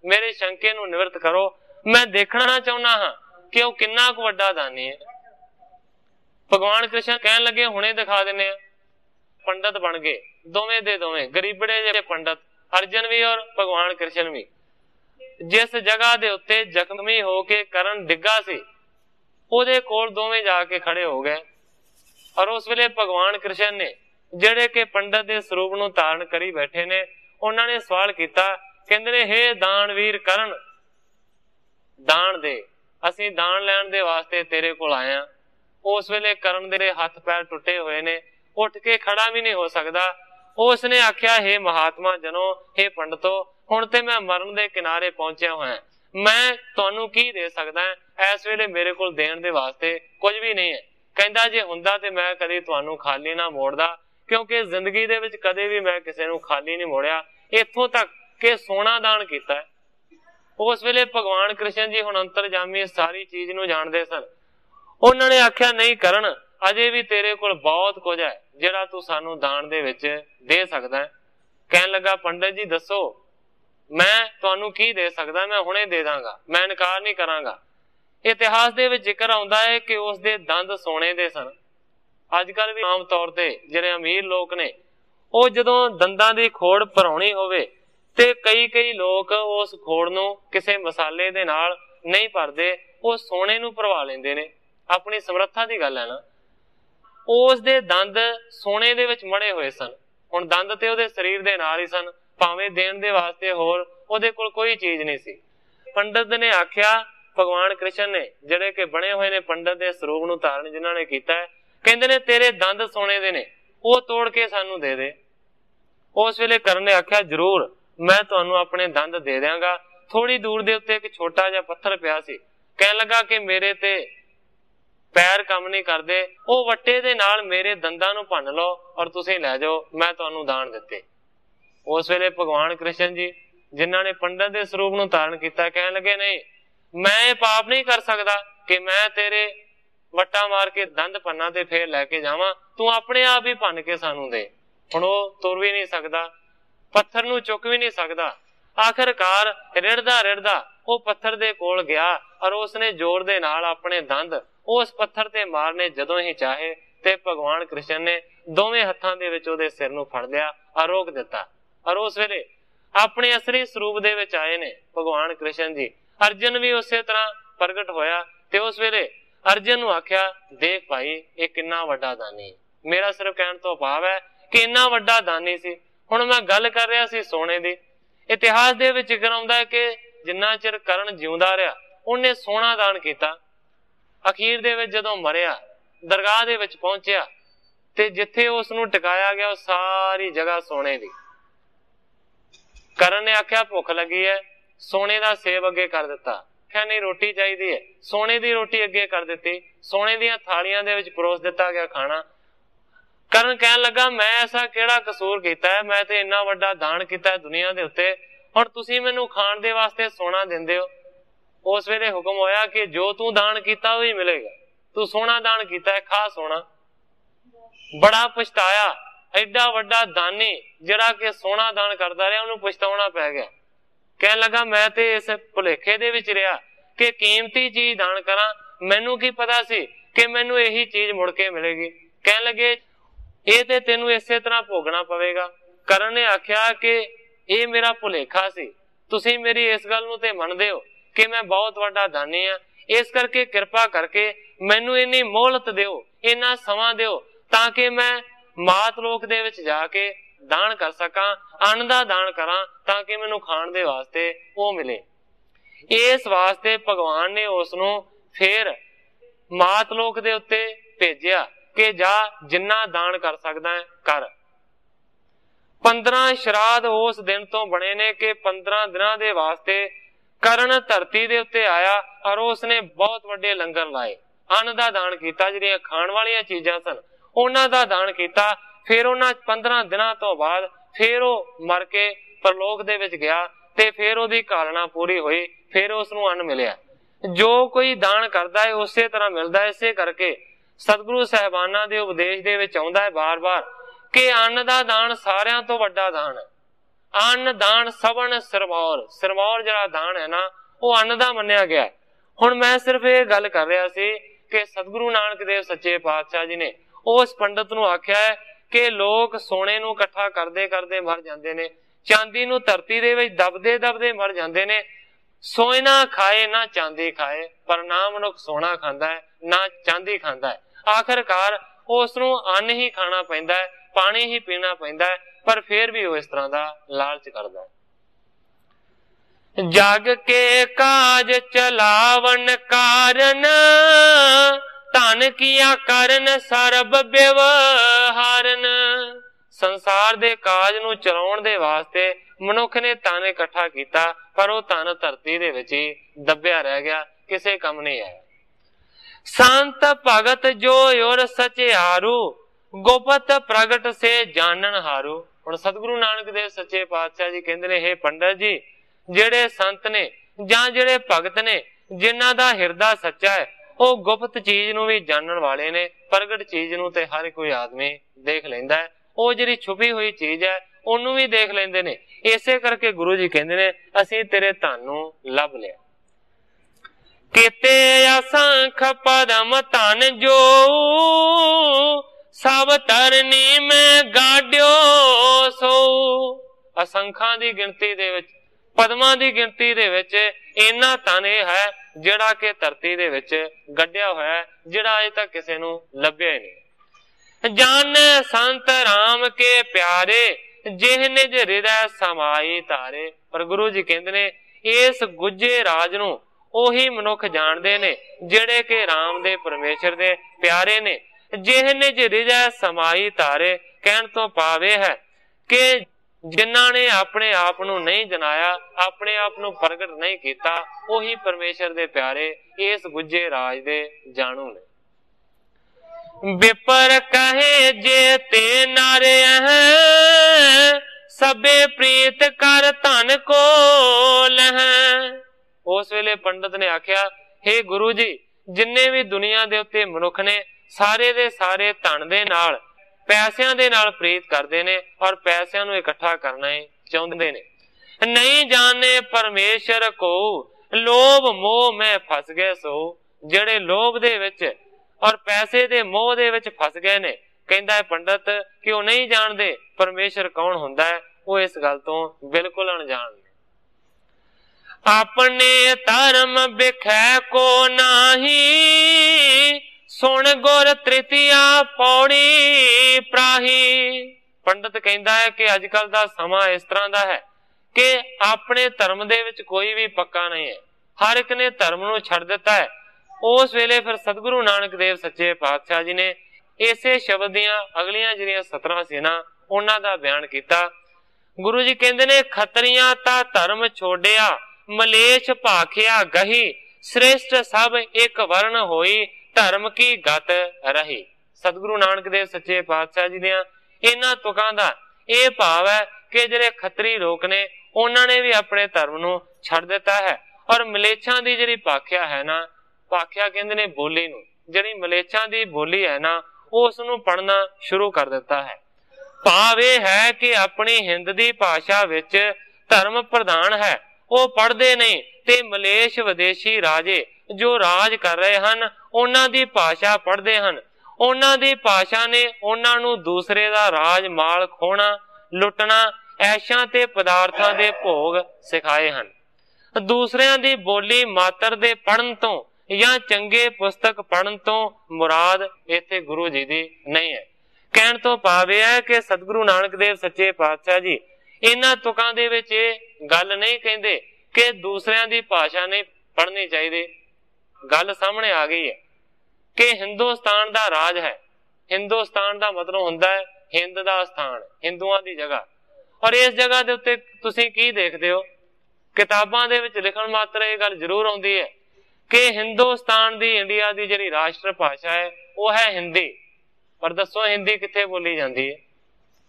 मेरे शंके नूं निवृत्त करो, मैं देखना चाहुंदा हां कि वो किन्ना क वड्डा दानी है। भगवान कृष्ण कहन लगे हुणे दिखा दिने। पंडित बन गए दोवें दे दोवें, गरीबड़े जे पंडित अर्जन भी और भगवान कृष्ण भी। जिस जगह दे उत्ते जख्मी होके कर्ण डिग्गा सी ओदे कोल दोवें जाके खड़े हो गए। और उस वेले भगवान कृष्ण ने जेड़े के पंडित दे स्वरूप नूं धारण करी बैठे ने, उन्होंने सवाल किया, कहंदे ने हे दानवीर कर्ण दान दे, असीं दान लैण दे वास्ते तेरे कोल आए हां। उस वेले कर्ण दे हथ पैर टुटे हुए ने, उठ के खड़ा भी नहीं हो सकता। उसने आख्या, हे महात्मा जनो, हे पंडितो, हुण ते मैं मरण दे किनारे पहुंचा होया, मैं तुहानू की दे सकदा है? इस वेले मेरे कोल देण दे वास्ते कुछ भी नहीं है। कहंदा जे हुंदा ते मैं कदी तुहानू खाली ना मोड़दा, क्योंकि जिंदगी दे विच कदे भी मैं किसी नू खाली नहीं मोड़िया, इत्थों तक कि सोना दान कीता है। उस वेले भगवान कृष्ण जी हुण अंतरजामी सारी चीज नू जाणदे सन। उन्होंने आख्या, नहीं करण, अजे भी तेरे कोल बहुत कुछ है जिहड़ा तू सानू दान दे विच दे सकदा है। कहन लगा, पंडित जी दसो मैं तुहानू की दे सकदा, मैं हुणे दे दांगा, मैं इनकार नहीं करांगा। इतिहास दे विच जिक्र आउंदा है कि उस दे दंद सोने दे सन। अजकल भी आम तौर ते जिहड़े अमीर लोक ने ਉਹ ਜਦੋਂ ਦੰਦਾਂ ਦੀ ਖੋੜ ਭਰਾਉਣੀ ਹੋਵੇ ਤੇ ਕਈ ਲੋਕ ਉਸ ਖੋੜ ਨੂੰ ਕਿਸੇ ਮਸਾਲੇ ਦੇ ਨਾਲ ਨਹੀਂ ਭਰਦੇ, ਉਹ ਸੋਨੇ ਨੂੰ ਭਰਵਾ ਲੈਂਦੇ ਨੇ। ਆਪਣੀ ਸਮਰੱਥਾ ਦੀ ਗੱਲ ਹੈ ਨਾ। ਉਸ ਦੇ ਦੰਦ ਸੋਨੇ ਦੇ ਵਿੱਚ ਮੜੇ ਹੋਏ ਸਨ। ਹੁਣ ਦੰਦ ਤੇ ਉਹਦੇ ਸਰੀਰ ਦੇ ਨਾਲ ਹੀ ਸਨ, ਭਾਵੇਂ ਦੇਣ ਦੇ ਵਾਸਤੇ ਹੋਰ ਉਹਦੇ ਕੋਲ ਕੋਈ ਚੀਜ਼ ਨਹੀਂ ਸੀ। ਪੰਡਤ ਨੇ ਆਖਿਆ, ਭਗਵਾਨ ਕ੍ਰਿਸ਼ਨ ਨੇ ਜਿਹੜੇ ਕਿ ਬਣੇ ਹੋਏ ਨੇ ਪੰਡਤ ਦੇ ਸਰੂਪ ਨੂੰ ਧਾਰਨ ਜਿਨ੍ਹਾਂ ਨੇ ਕੀਤਾ ਹੈ, ਕਹਿੰਦੇ ਨੇ ਤੇਰੇ ਦੰਦ ਸੋਨੇ ਦੇ ਨੇ, ਉਹ ਤੋੜ ਕੇ ਸਾਨੂੰ ਦੇ ਦੇ। ਉਸ ਵੇਲੇ ਕਰਨ ਨੇ ਆਖਿਆ, ਜ਼ਰੂਰ ਮੈਂ ਤੁਹਾਨੂੰ ਆਪਣੇ ਦੰਦ ਦੇ ਦਿਆਂਗਾ। ਥੋੜੀ ਦੂਰ ਦੇ ਉੱਤੇ ਇੱਕ ਛੋਟਾ ਜਿਹਾ ਪੱਥਰ ਪਿਆ ਸੀ। ਕਹਿਣ ਲੱਗਾ ਕਿ ਮੇਰੇ ਤੇ ਪੈਰ ਕੰਮ ਨਹੀਂ ਕਰਦੇ, ਉਹ ਵੱਟੇ ਦੇ ਨਾਲ ਮੇਰੇ ਦੰਦਾਂ ਨੂੰ ਭੰਨ ਲਓ ਔਰ ਤੁਸੀਂ ਲੈ ਜਾਓ, ਮੈਂ ਤੁਹਾਨੂੰ ਦਾਨ ਦਿੱਤੇ। उस वेले भगवान कृष्ण जी जिन्हों ने पंडित के स्वरूप को धारण किया कह लगे नहीं मैं पाप नहीं कर सकता कि मैं तेरे वट्टा मार के दंद पन्ना ते फिर लैके जावां, तू अपने आप ही भन के सानू दे। हुण वो तुर भी नहीं सकता, पत्थर नू चुक भी नहीं सकता। आखिरकार रिड़दा रिड़दा वो पत्थर दे कोल गया और उसने जोर दे नाल अपने दंद उस पत्थर ते मारने जदों ही चाहे ते भगवान कृष्ण ने दोवें हत्थां दे विच उहदे सिर नू फड़ लिया और रोक दिता। और उस वेले अपने असली स्वरूप दे विच आए ने भगवान कृष्ण जी। अर्जन भी उस तरह प्रगट होया ते उस वेले अर्जन नू आख्या देख भाई ये किन्ना वड्डा दानी। मेरा सिर्फ कहण तो भाव है कि इन्ना वड्डा दानी सी। हुण मैं गल कर रहा सी सोने दी। इतिहास दे विच जिक्र आउंदा है कि जिन्ना चिर करण जिउंदा रहा उन्हें सोना दान किया। अखीर दे विच जदों मरिया दरगाह दे विच पहुंचिया ते जिथे उसनू टिकाया गया उस सारी जगह सोने दी। करण ने आख्या भुख लगी है, सोने का सेब अगे कर दिता। आख्या नहीं रोटी चाहिए है, सोने की रोटी अगे कर दी। सोने दी थालियां दे विच परोस दिता गया खाना। करण कहन लगा मैं ऐसा केड़ा कसूर किया है, मैं ते इन्ना वड्डा दान किया है दुनिया दे उत्ते, हुण तुसीं मैनू खाण दे वास्ते सोना दिंदे हो। उस वेले हुक्म होया कि जो तू दान किया वही मिलेगा। तू सोना दान किया है, खा सोना। बड़ा पछताया, एडा वड्डा दानी जिहड़ा कि सोना दान करदा रहा उहनूं पछताउणा पै गया। कहन लगा मैं ते इस भुलेखे दे विच रहा कि कीमती चीज दान करा, मैनू की पता सी कि मैनू यही चीज मुड़ के मिलेगी। कहन लगे ये ते तेनू इसे तरह भोगना पवेगा। करण ने आख्या कि ये मेरा भुलेखा सी, तुसीं मेरी इस गल नूं ते मनदे हो कि मैं बहुत वड्डा दानी हाँ, इस करके कृपा करके मैनू इन्नी मोहलत दिओ, इन्ना समा दिओ ताकि मैं मात लोक दे विच जाके दान कर सकां, अन्न दा दान करां ताकि मैनू खाण दे वास्ते वो मिले। इस वास्ते भगवान ने उसनू फिर मात लोक दे उत्ते भेजिया कि जा जिन्ना दान कर सकदा है कर। 15 श्राद्ध उस दिन तो बने ने कि 15 दिनां दे वास्ते करण धरती दे उत्ते आया और उसने बहुत वड्डे लंगर लाए, अन्न दा दान कीता, जिहड़ियां खाण वालियां चीजां सन उन्हां दा दान कीता। फिर उन्हां 15 दिनां तो बाद फिर वो मर के परलोक दे विच गया ते फिर ओदी कालना पूरी हुई, फिर उसनू अन्न मिलिया। जो कोई दान करदा है उसे तरह मिलदा है। इसे करके सतगुरु साहिबाना दे उपदेश दे विच आउंदा है बार बार कि अन्न दा दान सारियां तो वड्डा दान है। अन्न दान सबन सिरमौर, सिरमौर जिहड़ा दान है ना वो अन्न दा मन्निया गया। हुण मैं सिर्फ ये गल कर रहा सी कि सतगुरु नानक देव सच्चे पातशाह जी ने उस पंडित नूं आख्या है कि लोग सोने नूं इकट्ठा करदे करदे मर जांदे ने, चांदी नूं धरती दे विच दबदे दबदे मर जांदे ने। सोना खाए ना चांदी खाए, पर ना मनुख सोना खांदा है ना चांदी खांदा है। आखिरकार उसनूं अन्न ही खाना पैंदा है, पानी ही पीना पैंदा है, पर फिर भी वो इस तरह का लालच करदा है। जग के काज चलावन कारण धन किया करन सरब व्यवहारन। संसार दे काज नूं चलाउण दे वास्ते मनुख ने धन इकट्ठा किया, पर वो धन धरती दे विच ही दबिया रह गया, किसे कम नहीं आया। संत भगत जो और सचियारू गोपत प्रगट से जानन हारू। हुण सतगुरु नानक देव सच्चे पातशाह जी कहंदे ने हे पंडित जी, जेड़े संत ने जां जेड़े भगत ने जिन्हां दा हिरदा सच्चा है वो गुप्त चीज नूं भी जानन वाले ने, प्रगट चीज नूं ते हर कोई आदमी देख लैंदा है। वो जिहड़ी छुपी हुई चीज है ओनू भी देख लेंदे ने। इसे करके गुरु जी कहंदे ने असीं तेरे धन नूं लभ लिया। किते असंख पदम धन जो सब तरनी में गाड्यो सो। असंखां दी गिनती दे विच, पदमां दी गिनती दे विच इन्ना धन है जिहड़ा कि धरती दे विच गड्ढिया होया है, जिहड़ा अजे तक किसे नूं लभ्या ही नहीं। जान संत राम के प्यारे जिह निज हृदय समाई तारे। पर गुरु जी कहंदे ने इस गुज्जे राज नूं ओही मनुख जानदे ने जिहड़े कि राम दे परमेश्वर दे प्यारे ने। जिह निज हृदय समाई तारे कहण तो पावे है कि जिन्हां ने अपने आप नूं नहीं जनाया, अपने आप नूं प्रगट नहीं कीता, ओही परमेश्वर दे प्यारे इस गुज्जे राज दे जाणू ने। विपर कहे जे ते नारे हैं सबे प्रीत कर धन को लह। उस वेले पंडित ने आख्या, हे गुरु जी, जिन्ने भी दुनिया दे उत्ते मनुख ने सारे दे सारे धन दे नाल पैसिਆਂ ਦੇ ਨਾਲ प्रीत करते ने और पैसिਆਂ ਨੂੰ इकट्ठा करना ही चाहते ने। नहीं जाने परमेश्वर को लोभ मोह में फस गए सो। ਜਿਹੜੇ ਲੋਭ ਦੇ ਵਿੱਚ और पैसे ਦੇ मोह ਦੇ ਵਿੱਚ फस गए ने, ਕਹਿੰਦਾ ਹੈ पंडित कि ਉਹ नहीं ਜਾਣਦੇ परमेश्वर कौन ਹੁੰਦਾ है, ਉਹ इस गल तो बिल्कुल अनजान ने। अपने धर्म बिखै को नाही, सुन गुर तृतीया पौड़ी प्राही। पंडित कहता है कि अजकल का समा इस तरह का है कि अपने धर्म दे विच कोई भी पक्का नहीं है, हर एक ने धर्म नूं छड्ड दिता है। उस वेले फिर सतगुरु नानक देव सच्चे पातशाह जी ने इसे शब्द दियां अगलियां जिहड़ियां 17 सी ना उन्हां दा बयान कीता। गुरु जी कहंदे ने, खतरियां ता धर्म छोड़िया, मलेश भाखिया गही, श्रेष्ठ सब एक वर्ण होई, धर्म की गत रही। सतगुरु नानक देव सच्चे पातशाह जी दियां इन्हां तुकां दा यह भाव है कि जिहड़े खतरी लोक ने उन्हां ने भी अपने धर्म नूं छड्ड दिता है। और मलेच्छां दी जिहड़ी भाखिया है ना, भाखिया कहंदे ने बोली नूं, जिहड़ी मलेच्छां दी बोली है ना उस नूं पढ़ना शुरू कर दिता है। भाव यह है कि अपनी हिंद दी भाषा विच धर्म प्रधान है, वो पढ़ते नहीं, ते मलेश विदेशी राजे जो राज कर रहे हैं उन्हां दी भाषा पढ़ते हैं। उन्हां दी भाषा ने उन्हां नूं दूसरे दा राज माल खोना, लुटना, ऐशां ते पदार्थां दे भोग सिखाए हैं। दूसरियां दी बोली मात्र दे पढ़न तो या चंगे पुस्तक पढ़न तो मुराद इत्थे गुरु जी दी नहीं है। कहण तो भाव यह है कि सतगुरु नानक देव सच्चे पातशाह जी इन्हां तुकां दे विच गल नहीं कहंदे कि दूसरियां दी भाषा नहीं पढ़नी चाहिए। गल सामने आ गई है कि हिंदुस्तान दा राज है। हिंदुस्तान दा मतलब हुंदा है हिंद दा स्थान, हिंदुआं दी जगह। और इस जगह दे उत्ते तुसीं की देखदे हो, किताबां दे विच लिखण मात्र ये गल जरूर आउंदी है कि हिंदुस्तान दी इंडिया दी जिहड़ी राष्ट्र भाषा है वो है हिंदी। पर दसो हिंदी कित्थे बोली जाती है?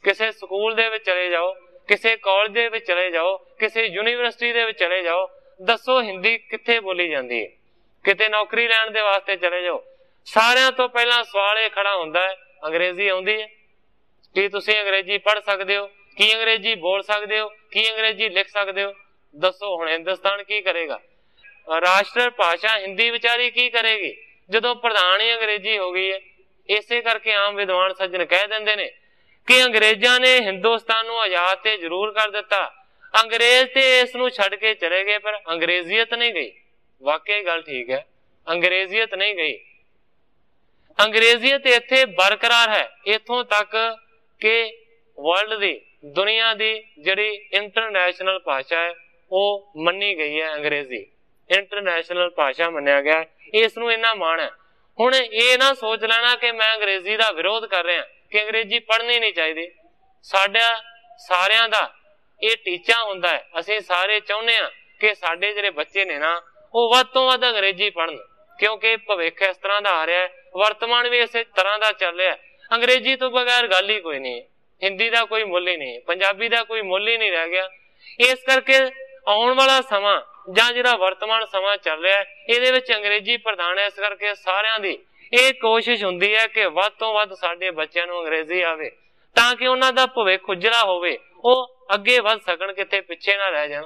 किसी स्कूल दे विच चले जाओ, किसी कॉलेज दे विच चले जाओ, किसी यूनीवर्सिटी दे विच चले जाओ, दसो हिंदी कित्थे बोली जाती है? किते नौकरी लैण दे वास्ते चले जाओ, सारियां तो पहला सवाल ये खड़ा हुंदा है, अंग्रेजी आउंदी है? की तुसीं अंग्रेजी पढ़ सकदे हो? की अंग्रेजी बोल सकदे हो? की अंग्रेजी लिख सकदे हो? दसो हुण हिंदुस्तान की करेगा? राष्ट्र भाषा हिंदी विचारी की करेगी जदों प्रधान ही अंग्रेजी हो गई है। इसे करके आम विद्वान सज्जन कह देंदे ने कि अंग्रेजां ने हिंदुस्तान नूं आजाद ते जरूर कर दिता, अंग्रेज ते इस नूं छड्ड के चले गए, पर अंग्रेजियत नहीं गई। वाकई गल ठीक है, अंग्रेजियत नहीं गई। अंग्रेजियत इत्थे बरकरार है, इत्थों तक कि वर्ल्ड दी दुनिया दी जिहड़ी इंटरनेशनल भाषा है वो मन्नी गई है। अंग्रेजी इंटरनेशनल भाषा मन्निया गया, इस नूं इन्ना मान है। हुण ये ना सोच लेना कि मैं अंग्रेजी का विरोध कर रहा कि अंग्रेजी पढ़नी नहीं चाहिए। साडा सारियां दा ये टीचा हुंदा है, असीं सारे चाहुंदे हां कि साडे जिहड़े बच्चे ने ना वो वध तों वध अंग्रेजी पढ़न, क्योंकि भविख इस तरह का आ रहा है, वर्तमान भी इस तरह का चल रहा है। अंग्रेजी तो बगैर गल ही कोई नहीं, हिंदी का कोई मुल ही नहीं, पंजाबी का कोई मुल ही नहीं रह गया। इस करके आने वाला समा जां जिहड़ा वर्तमान समा चल रहा है इहदे विच अंग्रेजी प्रधान है। इस करके सारियां दी ये कोशिश हुंदी है कि वध तों वध साडे बच्चों नूं अंग्रेजी आवे तां कि उन्हां दा भविख उजला होवे, वो अगे वध सकण, किते पिछे ना रह जाण।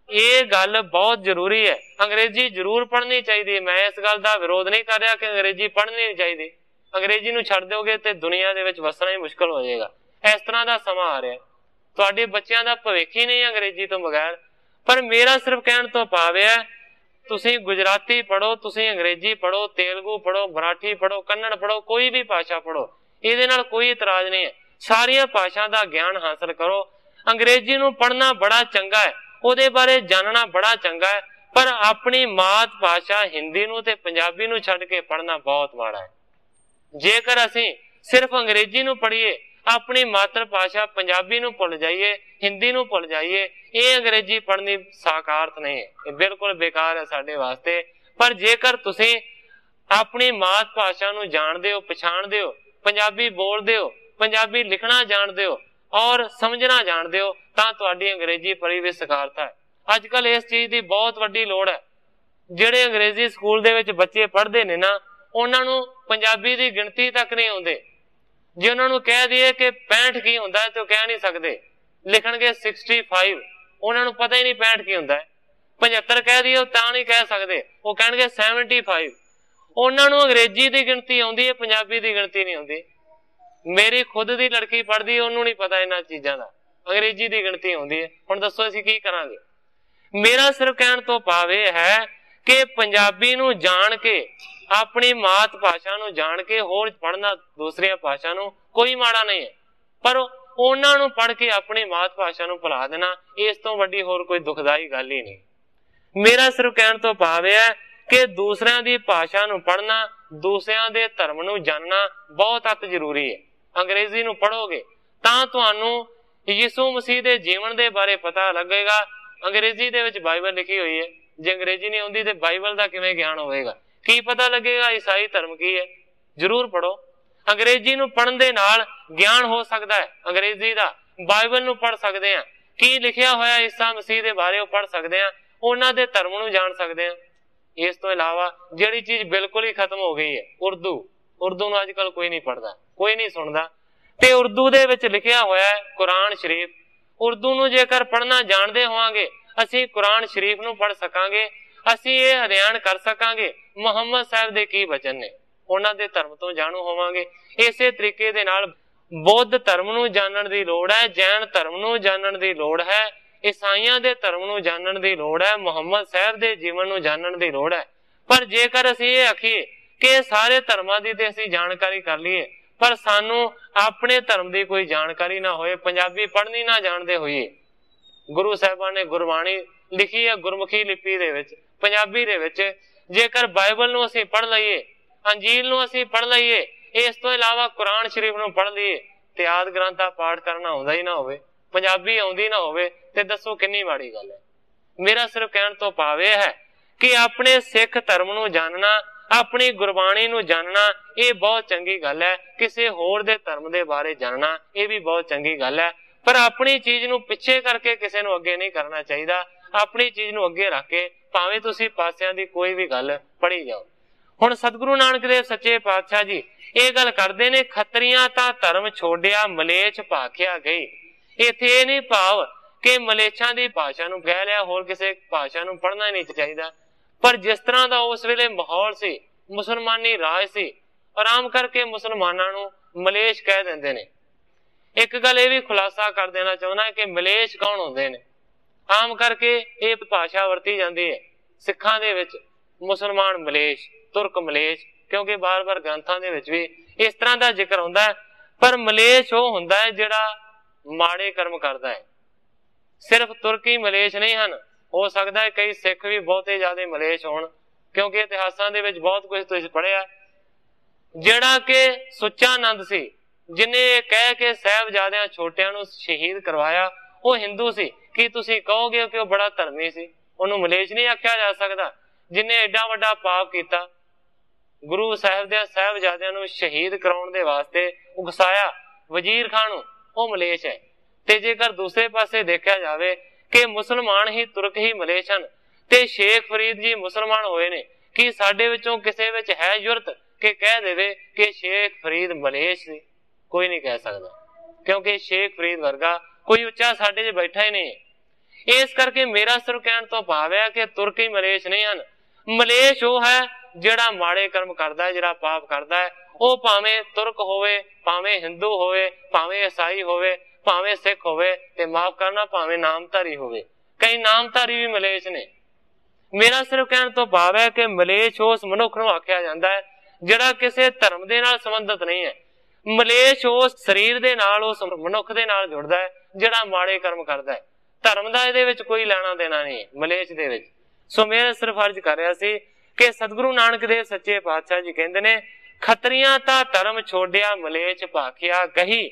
ये गल बहुत जरूरी है, अंग्रेजी जरूर पढ़नी चाहिए। मैं इस गल का विरोध नहीं कर रहा कि अंग्रेजी पढ़नी नहीं चाहिए। अंग्रेजी नूं छड्ड दोगे तो दुनिया दे विच वसना ही मुश्किल हो जाएगा। इस तरह का समा आ रहा है, तुहाडे बच्चों का भविख ही नहीं अंग्रेजी तो बगैर। पर मेरा सिर्फ कहण तो भाव है, तुसीं गुजराती पढ़ो, तुसीं अंग्रेजी पढ़ो, तेलुगु पढ़ो, मराठी पढ़ो, कन्नड़ पढ़ो, कोई भी भाषा पढ़ो, इहदे नाल कोई इतराज नहीं है। सारियां भाषा का ज्ञान हासिल करो। अंग्रेजी नूं पढ़ना बड़ा चंगा है, उहदे बारे जानना बड़ा चंगा है, पर अपनी मात भाषा हिंदी नूं ते पंजाबी नूं छड्ड के पढ़ना बहुत माड़ा है। जेकर असीं सिर्फ अंग्रेजी नूं पढ़ीए, अपनी मातृ भाषा पंजाबी नूं भुल जाइए, हिंदी नूं भुल जाइए, ये अंग्रेजी पढ़नी साकारत नहीं है, ये बिल्कुल बेकार है साडे वास्ते। पर जेकर तुसीं अपनी मात भाषा नूं जाणदे हो, पछाणदे हो, पंजाबी बोलदे हो, पंजाबी लिखना जाणदे हो, और समझना जानते हो ਤਾਂ ਤੁਹਾਡੀ अंग्रेजी पढ़ी भी सकारता है। अजकल इस चीज की बहुत वड्डी लोड़ है। ਜਿਹੜੇ अंग्रेजी स्कूल ਦੇ ਵਿੱਚ ਬੱਚੇ ਪੜ੍ਹਦੇ ਨੇ ਨਾ, ਉਹਨਾਂ ਨੂੰ ਪੰਜਾਬੀ ਦੀ ਗਿਣਤੀ ਤੱਕ ਨਹੀਂ ਆਉਂਦੇ। ਜੇ ਉਹਨਾਂ ਨੂੰ ਕਹਿ ਦਈਏ ਕਿ 65 ਕੀ ਹੁੰਦਾ ਹੈ ਤੇ ਉਹ ਕਹਿ ਨਹੀਂ ਸਕਦੇ, ਲਿਖਣਗੇ 65। ਉਹਨਾਂ ਨੂੰ ਪਤਾ ਹੀ ਨਹੀਂ 65 ਕੀ ਹੁੰਦਾ ਹੈ। 75 ਕਹਿ ਦਈਏ ਤਾਂ ਨਹੀਂ ਕਹਿ ਸਕਦੇ, ਉਹ ਕਹਿਣਗੇ 75। ਉਹਨਾਂ ਨੂੰ ਅੰਗਰੇਜ਼ੀ ਦੀ ਗਿਣਤੀ ਆਉਂਦੀ ਹੈ, ਪੰਜਾਬੀ ਦੀ ਗਿਣਤੀ ਨਹੀਂ ਆਉਂਦੀ। ਮੇਰੀ ਖੁਦ ਦੀ ਲੜਕੀ ਪੜ੍ਹਦੀ, ਉਹਨੂੰ ਨਹੀਂ ਪਤਾ ਇਹਨਾਂ ਚੀਜ਼ਾਂ ਦਾ, ਅੰਗਰੇਜ਼ੀ ਦੀ ਗਿਣਤੀ ਆਉਂਦੀ ਹੈ। ਹੁਣ ਦੱਸੋ ਅਸੀਂ ਕੀ ਕਰਾਂਗੇ। ਮੇਰਾ ਸਿਰਫ ਕਹਿਣ ਤੋਂ ਭਾਵ ਇਹ ਹੈ ਕਿ ਪੰਜਾਬੀ ਨੂੰ ਜਾਣ ਕੇ, ਆਪਣੀ ਮਾਤ ਭਾਸ਼ਾ ਨੂੰ ਜਾਣ ਕੇ ਹੋਰ ਪੜ੍ਹਨਾ ਦੂਸਰੀਆਂ ਭਾਸ਼ਾ ਨੂੰ ਕੋਈ ਮਾੜਾ ਨਹੀਂ ਹੈ, ਪਰ ਉਹਨਾਂ ਨੂੰ ਪੜ੍ਹ ਕੇ ਆਪਣੀ ਮਾਤ ਭਾਸ਼ਾ ਨੂੰ ਭੁਲਾ ਦੇਣਾ, ਇਸ ਤੋਂ ਵੱਡੀ ਹੋਰ ਕੋਈ ਦੁਖਦਾਈ ਗੱਲ ਹੀ ਨਹੀਂ। ਮੇਰਾ ਸਿਰਫ ਕਹਿਣ ਤੋਂ ਭਾਵ ਇਹ ਹੈ ਕਿ ਦੂਸਰਿਆਂ ਦੀ ਭਾਸ਼ਾ ਨੂੰ ਪੜ੍ਹਨਾ, ਦੂਸਰਿਆਂ ਦੇ ਧਰਮ ਨੂੰ ਜਾਣਨਾ ਬਹੁਤ ਅਤ ਜ਼ਰੂਰੀ ਹੈ। ਅੰਗਰੇਜ਼ੀ ਨੂੰ ਪੜ੍ਹੋਗੇ ਤਾਂ ਤੁਹਾਨੂੰ ਯਿਸੂ ਮਸੀਹ ਦੇ ਜੀਵਨ ਦੇ ਬਾਰੇ ਪਤਾ ਲੱਗੇਗਾ। ਅੰਗਰੇਜ਼ੀ ਦੇ ਵਿੱਚ ਬਾਈਬਲ ਲਿਖੀ ਹੋਈ ਹੈ, ਜੇ ਅੰਗਰੇਜ਼ੀ ਨਹੀਂ ਆਉਂਦੀ ਤੇ ਬਾਈਬਲ ਦਾ ਕਿਵੇਂ ਗਿਆਨ ਹੋਵੇਗਾ? ਕੀ ਪਤਾ ਲੱਗੇਗਾ ਈਸਾਈ ਧਰਮ ਕੀ ਹੈ? ਜ਼ਰੂਰ ਪੜ੍ਹੋ। ਅੰਗਰੇਜ਼ੀ ਨੂੰ ਪੜ੍ਹਨ ਦੇ ਨਾਲ ਗਿਆਨ ਹੋ ਸਕਦਾ ਹੈ ਅੰਗਰੇਜ਼ੀ ਦਾ। ਬਾਈਬਲ ਨੂੰ ਪੜ੍ਹ ਸਕਦੇ ਹਾਂ, ਕੀ ਲਿਖਿਆ ਹੋਇਆ ਈਸਾ ਮਸੀਹ ਦੇ ਬਾਰੇ ਉਹ ਪੜ੍ਹ ਸਕਦੇ ਹਾਂ, ਉਹਨਾਂ ਦੇ ਧਰਮ ਨੂੰ ਜਾਣ ਸਕਦੇ ਹਾਂ। ਇਸ ਤੋਂ ਇਲਾਵਾ ਜਿਹੜੀ ਚੀਜ਼ ਬਿਲਕੁਲ ਹੀ ਖਤਮ ਹੋ ਗਈ ਹੈ, ਉਰਦੂ ਨੂੰ ਅੱਜ ਕੱਲ ਕੋਈ ਨਹੀਂ ਪੜ੍ਹਦਾ, ਕੋਈ ਨਹੀਂ ਸੁਣਦਾ। ਤੇ ਉਰਦੂ ਦੇ ਵਿੱਚ ਲਿਖਿਆ ਹੋਇਆ ਹੈ ਕੁਰਾਨ ਸ਼ਰੀਫ। ਉਰਦੂ ਨੂੰ ਜੇਕਰ ਪੜ੍ਹਨਾ ਜਾਣਦੇ ਹੋਵਾਂਗੇ, ਅਸੀਂ ਕੁਰਾਨ ਸ਼ਰੀਫ ਨੂੰ ਪੜ੍ਹ ਸਕਾਂਗੇ, ਅਸੀਂ ਇਹ ਅਧਿਐਨ ਕਰ ਸਕਾਂਗੇ ਮੁਹੰਮਦ ਸਾਹਿਬ ਦੇ ਕੀ ਬਚਨ ਨੇ, ਉਹਨਾਂ ਦੇ ਧਰਮ ਤੋਂ ਜਾਣੂ ਹੋਵਾਂਗੇ। ਇਸੇ ਤਰੀਕੇ ਦੇ ਨਾਲ ਬੁੱਧ ਧਰਮ ਨੂੰ ਜਾਣਨ ਦੀ ਲੋੜ ਹੈ, ਜੈਨ ਧਰਮ ਨੂੰ ਜਾਣਨ ਦੀ ਲੋੜ ਹੈ, ਈਸਾਈਆਂ ਦੇ ਧਰਮ ਨੂੰ ਜਾਣਨ ਦੀ ਲੋੜ ਹੈ, ਮੁਹੰਮਦ ਸਾਹਿਬ ਦੇ ਜੀਵਨ ਨੂੰ ਜਾਣਨ ਦੀ ਲੋੜ ਹੈ। ਪਰ ਜੇਕਰ ਅਸੀਂ ਇਹ ਆਖੀਏ ਕਿ ਸਾਰੇ ਧਰਮਾਂ ਦੀ ਤੇ ਅਸੀਂ ਜਾਣਕਾਰੀ ਕਰ ਲਈਏ, ਪਰ ਸਾਨੂੰ ਆਪਣੇ ਧਰਮ ਦੀ ਕੋਈ ਜਾਣਕਾਰੀ ਨਾ ਹੋਏ, ਪੰਜਾਬੀ ਪੜ੍ਹਨੀ ਨਾ ਜਾਣਦੇ ਹੋਈਏ। ਗੁਰੂ ਸਾਹਿਬਾਨ ਨੇ ਗੁਰਬਾਣੀ ਲਿਖੀ ਹੈ ਗੁਰਮੁਖੀ ਲਿਪੀ ਦੇ ਵਿੱਚ, ਪੰਜਾਬੀ ਦੇ ਵਿੱਚ। ਜੇਕਰ ਬਾਈਬਲ ਨੂੰ ਅਸੀਂ ਪੜ੍ਹ ਲਈਏ, ਅੰਜੀਲ ਨੂੰ ਅਸੀਂ ਪੜ੍ਹ ਲਈਏ, ਇਸ ਤੋਂ ਇਲਾਵਾ ਕੁਰਾਨ ਸ਼ਰੀਫ ਨੂੰ ਪੜ੍ਹ ਲਈਏ, ਤੇ ਆਦਿ ਗ੍ਰੰਥ ਦਾ ਪਾਠ ਕਰਨਾ ਆਉਂਦਾ ਹੀ ਨਾ ਹੋਵੇ, ਪੰਜਾਬੀ ਆਉਂਦੀ ਨਾ ਹੋਵੇ, ਤੇ ਦੱਸੋ ਕਿੰਨੀ ਮਾੜੀ ਗੱਲ ਹੈ। ਮੇਰਾ ਸਿਰਫ ਕਹਿਣ ਤੋਂ ਭਾਵ ਇਹ ਹੈ ਕਿ ਆਪਣੇ ਸਿੱਖ ਧਰਮ ਨੂੰ ਜਾਣਨਾ, ਆਪਣੀ ਗੁਰਬਾਣੀ ਨੂੰ ਜਾਣਨਾ, ਇਹ ਬਹੁਤ ਚੰਗੀ ਗੱਲ ਹੈ। ਕਿਸੇ ਹੋਰ ਦੇ ਧਰਮ ਦੇ ਬਾਰੇ ਜਾਣਨਾ, ਇਹ ਵੀ ਬਹੁਤ ਚੰਗੀ ਗੱਲ ਹੈ। ਪਰ ਆਪਣੀ ਚੀਜ਼ ਨੂੰ ਪਿੱਛੇ ਕਰਕੇ ਕਿਸੇ ਨੂੰ ਅੱਗੇ ਨਹੀਂ ਕਰਨਾ ਚਾਹੀਦਾ। ਆਪਣੀ ਚੀਜ਼ ਨੂੰ ਅੱਗੇ ਰੱਖ ਕੇ ਭਾਵੇਂ ਤੁਸੀਂ ਪਾਸਿਆਂ ਦੀ ਕੋਈ ਵੀ ਗੱਲ ਪੜ੍ਹੀ ਜਾਓ। ਹੁਣ ਸਤਿਗੁਰੂ ਨਾਨਕ ਦੇਵ ਸੱਚੇ ਪਾਤਸ਼ਾਹ ਜੀ ਇਹ ਗੱਲ ਕਰਦੇ ਨੇ, ਖੱਤਰੀਆਂ ਤਾਂ ਧਰਮ ਛੋੜਿਆ ਮਲੇਛ ਭਾਖਿਆ ਗਈ। ਇੱਥੇ ਇਹ ਨਹੀਂ ਭਾਵ ਕਿ ਮਲੇਛਾਂ ਦੀ ਭਾਸ਼ਾ ਨੂੰ ਕਹਿ ਲਿਆ, ਹੋਰ ਕਿਸੇ ਭਾਸ਼ਾ ਨੂੰ ਪੜ੍ਹਨਾ ਹੀ ਨਹੀਂ ਚਾਹੀਦਾ। ਪਰ ਜਿਸ ਤਰ੍ਹਾਂ ਦਾ ਉਸ ਵੇਲੇ ਮਾਹੌਲ ਸੀ, ਮੁਸਲਮਾਨੀ ਰਾਜ ਸੀ, ਆਰਾਮ ਕਰਕੇ ਮੁਸਲਮਾਨਾਂ ਨੂੰ ਮਲੇਛ ਕਹਿ ਦਿੰਦੇ ਨੇ। ਇੱਕ ਗੱਲ ਇਹ ਵੀ ਖੁਲਾਸਾ ਕਰ ਦੇਣਾ ਚਾਹੁੰਦਾ ਕਿ ਮਲੇਛ ਕੌਣ ਹੁੰਦੇ ਨੇ। ਆਮ ਕਰਕੇ ਇਹ ਭਾਸ਼ਾ ਵਰਤੀ ਜਾਂਦੀ ਹੈ ਸਿੱਖਾਂ ਦੇ ਵਿੱਚ, ਮੁਸਲਮਾਨ ਮਲੇਛ, ਤੁਰਕ ਮਲੇਛ, ਕਿਉਂਕਿ ਬਾਰ-ਬਾਰ ਗ੍ਰੰਥਾਂ ਦੇ ਵਿੱਚ ਵੀ ਇਸ ਤਰ੍ਹਾਂ ਦਾ ਜ਼ਿਕਰ ਹੁੰਦਾ ਹੈ। ਪਰ ਮਲੇਛ ਉਹ ਹੁੰਦਾ ਹੈ ਜਿਹੜਾ ਮਾੜੇ ਕਰਮ ਕਰਦਾ ਹੈ। ਸਿਰਫ ਤੁਰਕੀ ਮਲੇਛ ਨਹੀਂ ਹਨ, ਹੋ ਸਕਦਾ ਹੈ ਕਈ ਸਿੱਖ ਵੀ ਬਹੁਤੇ ਜ਼ਿਆਦਾ ਮਲੇਛ ਹੋਣ, ਕਿਉਂਕਿ ਇਤਿਹਾਸਾਂ ਦੇ ਵਿੱਚ ਬਹੁਤ ਕੁਝ ਤੁਸੀਂ ਪੜ੍ਹਿਆ। ਜਿਹੜਾ ਕਿ ਸੁੱਚਾ ਨੰਦ ਸੀ, ਜਿਹਨੇ ਇਹ ਕਹਿ ਕੇ ਸਾਹਿਬਜ਼ਾਦਿਆਂ ਛੋਟਿਆਂ ਨੂੰ ਸ਼ਹੀਦ ਕਰਵਾਇਆ, ਉਹ ਹਿੰਦੂ ਸੀ। ਕੀ ਤੁਸੀਂ ਕਹੋਗੇ ਕਿ ਉਹ ਬੜਾ ਧਰਮੀ ਸੀ? ਉਹਨੂੰ ਮਲੇਛ ਨਹੀਂ ਆਖਿਆ ਜਾ ਸਕਦਾ। ਜਿਹਨੇ ਐਡਾ ਵੱਡਾ ਪਾਪ ਕੀਤਾ, ਗੁਰੂ ਸਾਹਿਬ ਦੇ ਸਾਹਿਬਜ਼ਾਦਿਆਂ ਨੂੰ ਸ਼ਹੀਦ ਕਰਾਉਣ ਦੇ ਵਾਸਤੇ ਉਕਸਾਇਆ ਵਜ਼ੀਰ ਖਾਨ ਨੂੰ, ਉਹ ਮਲੇਛ ਹੈ। ਤੇ ਜੇਕਰ ਦੂਸਰੇ ਪਾਸੇ ਦੇਖਿਆ ਜਾਵੇ ਕਿ ਮੁਸਲਮਾਨ ਹੀ ਤੁਰਕ ਹੀ ਮਲੇਛ ਹਨ, ਤੇ ਸ਼ੇਖ ਫਰੀਦ ਜੀ ਮੁਸਲਮਾਨ ਹੋਏ ਨੇ, ਕਿ ਸਾਡੇ ਵਿੱਚੋਂ ਕਿਸੇ ਵਿੱਚ ਹੈ ਜੁਰਤ ਕਿ ਕਹਿ ਦੇਵੇ ਕਿ ਸ਼ੇਖ ਫਰੀਦ ਮਲੇਛ ਸੀ? ਕੋਈ ਨਹੀਂ ਕਹਿ ਸਕਦਾ, ਕਿਉਂਕਿ ਸ਼ੇਖ ਫਰੀਦ ਵਰਗਾ ਕੋਈ ਉੱਚਾ ਸਾਡੇ 'ਚ ਬੈਠਾ ਹੀ ਨਹੀਂ। ਇਸ ਕਰਕੇ ਮੇਰਾ ਸਿਰਫ ਕਹਿਣ ਤੋਂ ਭਾਵ ਹੈ ਕਿ ਤੁਰਕੀ ਮਲੇਛ ਨਹੀਂ ਹਨ। ਮਲੇਛ ਉਹ ਹੈ ਜਿਹੜਾ ਮਾੜੇ ਕਰਮ ਕਰਦਾ ਹੈ, ਜਿਹੜਾ ਪਾਪ ਕਰਦਾ ਹੈ। ਉਹ ਭਾਵੇਂ ਤੁਰਕ ਹੋਵੇ, ਭਾਵੇਂ ਹਿੰਦੂ ਹੋਵੇ, ਭਾਵੇਂ ਈਸਾਈ ਹੋਵੇ, ਭਾਵੇਂ ਸਿੱਖ ਹੋਵੇ, ਤੇ ਮਾਫ ਕਰਨਾ ਭਾਵੇਂ ਨਾਮਧਾਰੀ ਹੋਵੇ। ਕਈ ਨਾਮਧਾਰੀ ਵੀ ਮਲੇਛ ਨੇ। ਮੇਰਾ ਸਿਰਫ ਕਹਿਣ ਤੋਂ ਭਾਵ ਹੈ ਕਿ ਮਲੇਛ ਉਸ ਮਨੁੱਖ ਨੂੰ ਆਖਿਆ ਜਾਂਦਾ ਹੈ ਜਿਹੜਾ ਕਿਸੇ ਧਰਮ ਦੇ ਨਾਲ ਸੰਬੰਧਿਤ ਨਹੀਂ ਹੈ। ਮਲੇਛ ਉਸ ਸਰੀਰ ਦੇ ਨਾਲ, ਉਸ ਮਨੁੱਖ ਦੇ ਨਾਲ ਜੁੜਦਾ ਹੈ ਜਿਹੜਾ ਮਾੜੇ ਕਰਮ ਕਰਦਾ ਹੈ। ਧਰਮ ਦਾ ਇਹਦੇ ਵਿੱਚ ਕੋਈ ਲੈਣਾ ਦੇਣਾ ਨਹੀਂ ਮਲੇਛ ਦੇ ਵਿੱਚ। ਸੋ ਮੈਂ ਸਿਰਫ ਅਰਜ਼ ਕਰ ਰਿਹਾ ਸੀ ਕਿ ਸਤਿਗੁਰੂ ਨਾਨਕ ਦੇਵ ਸੱਚੇ ਪਾਤਸ਼ਾਹ ਜੀ ਕਹਿੰਦੇ ਨੇ, ਖੱਤਰੀਆਂ ਤਾਂ ਧਰਮ ਛੋੜਿਆ ਮਲੇਛ ਭਾਖਿਆ ਗਹੀ,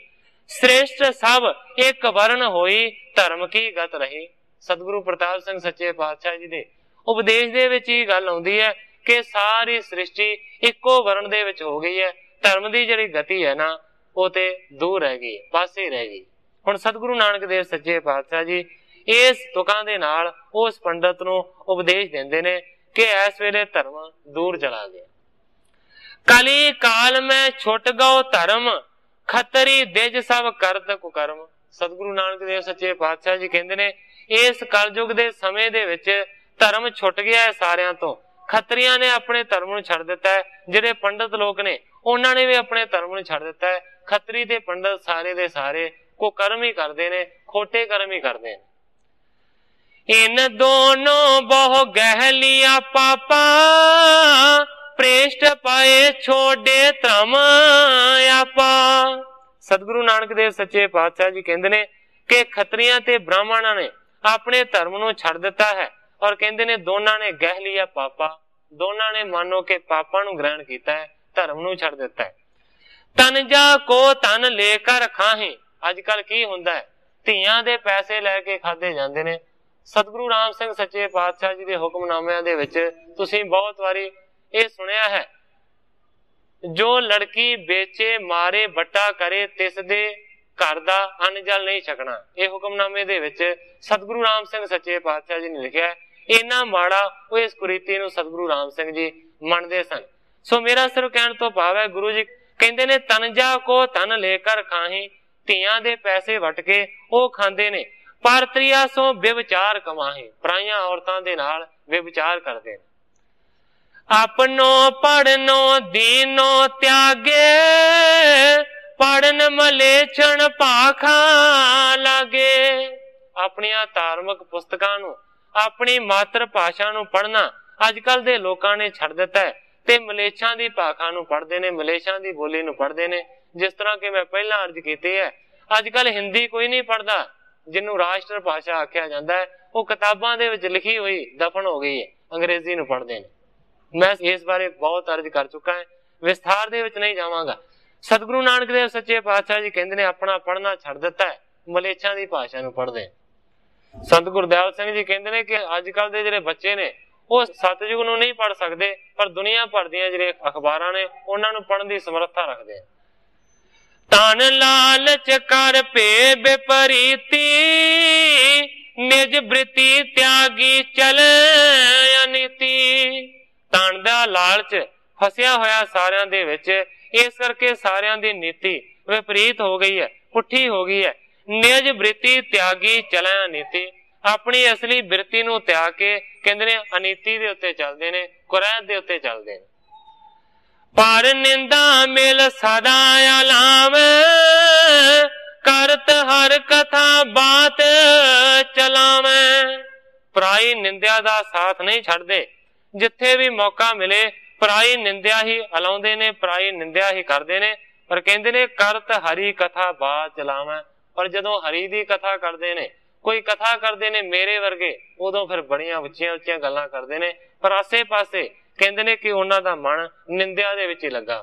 ਸ੍ਰੇਸ਼ਟ ਸਭ ਇੱਕ ਵਰਨ ਹੋਈ ਧਰਮ ਕੀ ਗਤ ਰਹੀ। ਸਤਿਗੁਰੂ ਪ੍ਰਤਾਪ ਸਿੰਘ ਸੱਚੇ ਪਾਤਸ਼ਾਹ ਜੀ ਦੇ ਉਪਦੇਸ਼ ਦੇ ਵਿੱਚ ਇਹ ਗੱਲ ਆਉਂਦੀ ਹੈ ਕਿ ਸਾਰੀ ਸ੍ਰਿਸ਼ਟੀ ਇੱਕੋ ਵਰਨ ਦੇ ਵਿੱਚ ਹੋ ਗਈ ਹੈ। ਧਰਮ ਦੀ ਜਿਹੜੀ ਗਤੀ ਹੈ ਨਾ, ਉਹ ਤੇ ਦੂਰ ਰਹਿ ਗਈ, ਪਾਸੇ ਰਹਿ ਗਈ। हुण सतगुरु नानक देव सच्चे पातशाह जी इस तुकां दे नाल उस पंडित नूं उपदेश दिंदे ने कि इस वेले धर्म दूर चला गया। कली काल में छुट गओ धर्म, खतरी दिज सब करत कुकर्म। सतगुरु नानक देव सच्चे पातशाह जी कहंदे ने इस कलयुग दे समय दे विच धर्म छुट गया है सारियां तो। खतरियां ने अपने धर्म नूं छड्ड दिता है, जिहड़े पंडित लोग ने उन्हां ने भी अपने धर्म नूं छड्ड दिता है। खतरी ते पंडित सारे दे सारे कुकर्म ही करदे ने, खोटे कर्म ही करदे ने। इन दोनों बहु गहलिया पापा, प्रेष्ठ पाए छोड़े धर्म आपा। सतगुरु नानक देव सच्चे पातशाह जी कहंदे ने कि खतरियां ते ब्राह्मणां ने अपने धर्म नूं छड्ड दिता है और कहंदे ने दोनां ने गह लिया पापा, दोनां ने मानो के पापा नूं ग्रहण कीता है, धर्म नूं छड्ड दिता है। तन जा को तन लेकर खाहे। अजकल की हुंदा है, धीआं दे पैसे लैके खाधे जांदे ने। सतगुरु राम सिंह सच्चे पातशाह जी दे हुक्मनामिਆਂ ਦੇ ਵਿੱਚ ਤੁਸੀਂ बहुत वारी ਇਹ सुनिया है, जो लड़की बेचे मारे बट्टा करे तिस दे घर दा अन्न जल नहीं छकना। ਇਹ ਹੁਕਮਨਾਮੇ ਦੇ ਵਿੱਚ सतगुरु राम सिंह सच्चे पातशाह जी ने लिखा है। इन्ना माड़ा वो इस कुरीति नूं सतगुरु राम सिंह जी मनदे सन। सो मेरा सिर्फ कहण तो भाव है, गुरु जी कहंदे ने तनजा को तन लेकर खाही, ਧੀਆਂ ਦੇ पैसे वट के ਉਹ खांदे ने, पर त्रिया सो व्यभिचार कमाही, पराइयां औरतां दे नाल व्यभिचार करदे ने। अपनो पढ़नो दीनो त्यागे, पढ़न मलेछण भाखा लागे। अपनियां धार्मिक पुस्तकां नूं, अपनी मातर भाषा नूं पढ़ना अजकल दे लोकां ने छड्ड दिता है ते मलेच्छां दी भाखा नूं पढ़दे ने, मलेच्छां दी बोली नूं पढ़दे ने। जिस तरह कि मैं पहला अर्ज कीती है, अजकल हिंदी कोई नहीं पढ़दा, जिन्हों राष्ट्र भाषा आख्या जाता है वो किताबां दे विच लिखी हुई दफन हो गई है, अंग्रेजी नूं पढ़दे ने। मैं इस बारे बहुत अर्ज कर चुका है, विस्तार दे विच नहीं जावांगा। सतगुरु नानक देव सच्चे पातशाह जी कहंदे ने अपना पढ़ना छड्ड दिता है, मलेच्छां दी भाषा नूं पढ़दे। संत गुरदयाल सिंह जी कहंदे ने कि अजकल दे जिहड़े बच्चे ने वो सतयुग नूं नहीं पढ़ सकदे, पर दुनिया भर दीआं जिहड़े अखबारां ने उन्हां नूं पढ़न दी समर्था रखदे। तन लालच कर पे विपरीती, निज वृत्ति त्यागी चल अनीति। तन दा लालच फसिया होया सारियां दे विच, इस करके सारियां दी नीति विपरीत हो गई है, पुठी हो गई है। निज वृत्ति त्यागी चल अनीति, अपनी असली वृत्ति नूं त्याग के कहंदे ने अनीति दे उत्ते चलदे ने, कुरैत दे उत्ते चलदे ने। पर निंदा मिल सदा अलाम, करत हर कथा बात चलावे। पराई निंदिया दा साथ नहीं छड्डदे, जिथे भी मौका मिले पराई निंदिया ही अलाउंदे ने, पराई निंदिया ही करदे ने। पर कहंदे ने करत हरी कथा बात चलावे। पर जदों हरी दी कथा करदे ने, कोई कथा करदे ने मेरे वर्गे, उदों फिर बड़ियां उच्चियां उच्चियां गल्लां करदे ने। पर आसे पासे कहंदे ने कि उन्हां दा मन निंदिया दे विच ही लगा।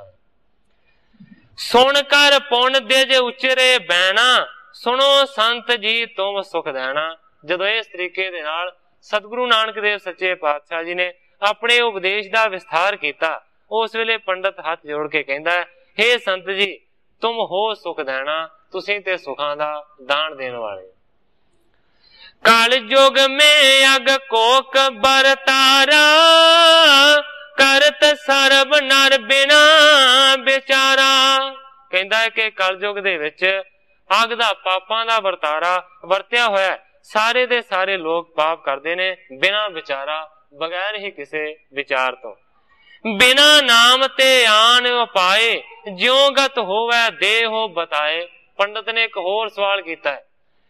सुन कर पुन दिज उचरे बैना, सुनो संत जी तुम सुख देना। जदों इस तरीके दे नाल सतगुरु नानक देव सच्चे पातशाह जी ने अपने उपदेश का विस्तार किया, उस वेले पंडित हाथ जोड़ के कहंदा है, हे संत जी तुम हो सुख देना, तुसीं ते सुखां दा दान देने वाले। कल युग में अग कोक बरतारा, करत सर्ब नर बिना बेचारा। कहंदा है कि कल युग दे विच अग दा पापां दा वरतारा वरत्या होया, सारे दे सारे लोग पाप करदे ने बिना विचारा, बगैर ही किसी विचार तो। बिना नाम ते आन उपाए, ज्यों गत होवे देहो बताए। पंडित ने एक होर सवाल किया है,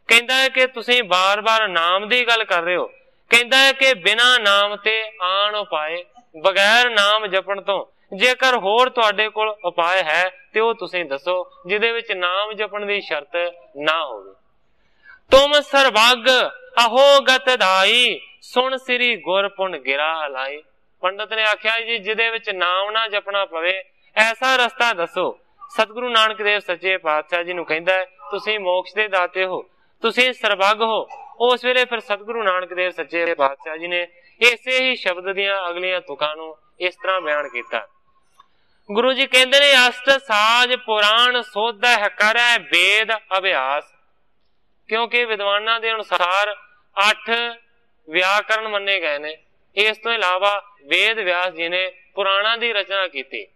कहंदा है कि तुसीं बार बार नाम दी गल कर रहे हो, कहंदा है कि बिना नाम ते आन उपाए, बगैर नाम जपण तो जेकर होर तुहाडे कोल उपाय है ते ओह तुसीं दसो जिहदे विच नाम जपण दी शर्त ना होवे। तुम सर्वग अहो गत दाई, सुन श्री गुर पुन गिरा लाई। पंडित ने आख्या जी जिहदे विच नाम ना जपना पवे ऐसा रस्ता दसो। सतगुरु नानक देव सच्चे पातशाह जी नूं कहंदा है तुसीं मोक्ष दे दाते हो, तुसीं सर्वग हो। उस वेले फिर सतगुरु नानक देव सच्चे पातशाह जी ने इसे ही शब्द दियां अगलियां तुकां नूं इस तरह बयान कीता। गुरु जी कहंदे ने अष्ट साज पुराण सोध है करे वेद अभ्यास। क्योंकि विद्वानां दे अनुसार 8 व्याकरण मन्ने गए ने। इस तो इलावा वेद व्यास जी ने पुराणा की रचना की।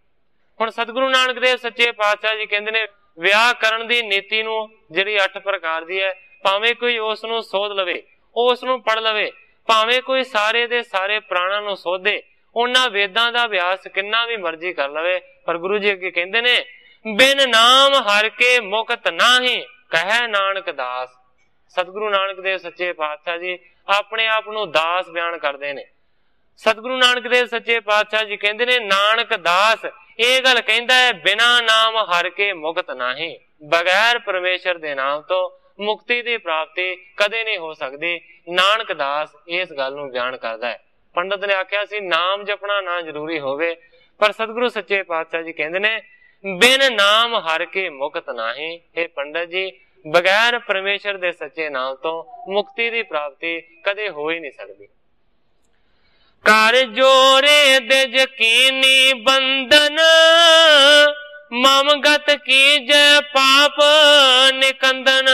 हुण सतगुरु नानक देव सच्चे पातशाह जी कहते ने व्याकरण की नीति नूं जिहड़ी 8 प्रकार दी है, भावें कोई उस नूं सोध लवे, उस नूं पढ़ लवे, भावें कोई सारे दे सारे प्राणां नूं सोधे, उन्हां वेदां दा अभ्यास किन्ना भी मर्जी कर लवे, पर गुरु जी अगे कहते ने बिन नाम हर के मुक्त नाही कहे नानक दास। सतगुरु नानक देव सच्चे पातशाह जी अपने आप नूं दास बयान करते ने। सतगुरु नानक देव सच्चे पातशाह जी कहते ने नानक दास ये गल कहंदा है बिना नाम हर के मुक्त नाही, बगैर परमेश्वर दे नाम तो मुक्ति की प्राप्ति कदे नहीं हो सकती। नानक दास इस गल नूं बयान करदा है। पंडित ने आख्या सी नाम जपना ना जरूरी होवे, पर सतगुरु सच्चे पातशाह जी कहंदे ने बिन नाम हर के मुक्त नाही। हे पंडित जी, बगैर परमेश्वर दे सच्चे नाम तो मुक्ति की प्राप्ति कदे हो ही नहीं सकती। कर जोरे दे यकीनी बंधन ममगत की जय पाप निकंदन।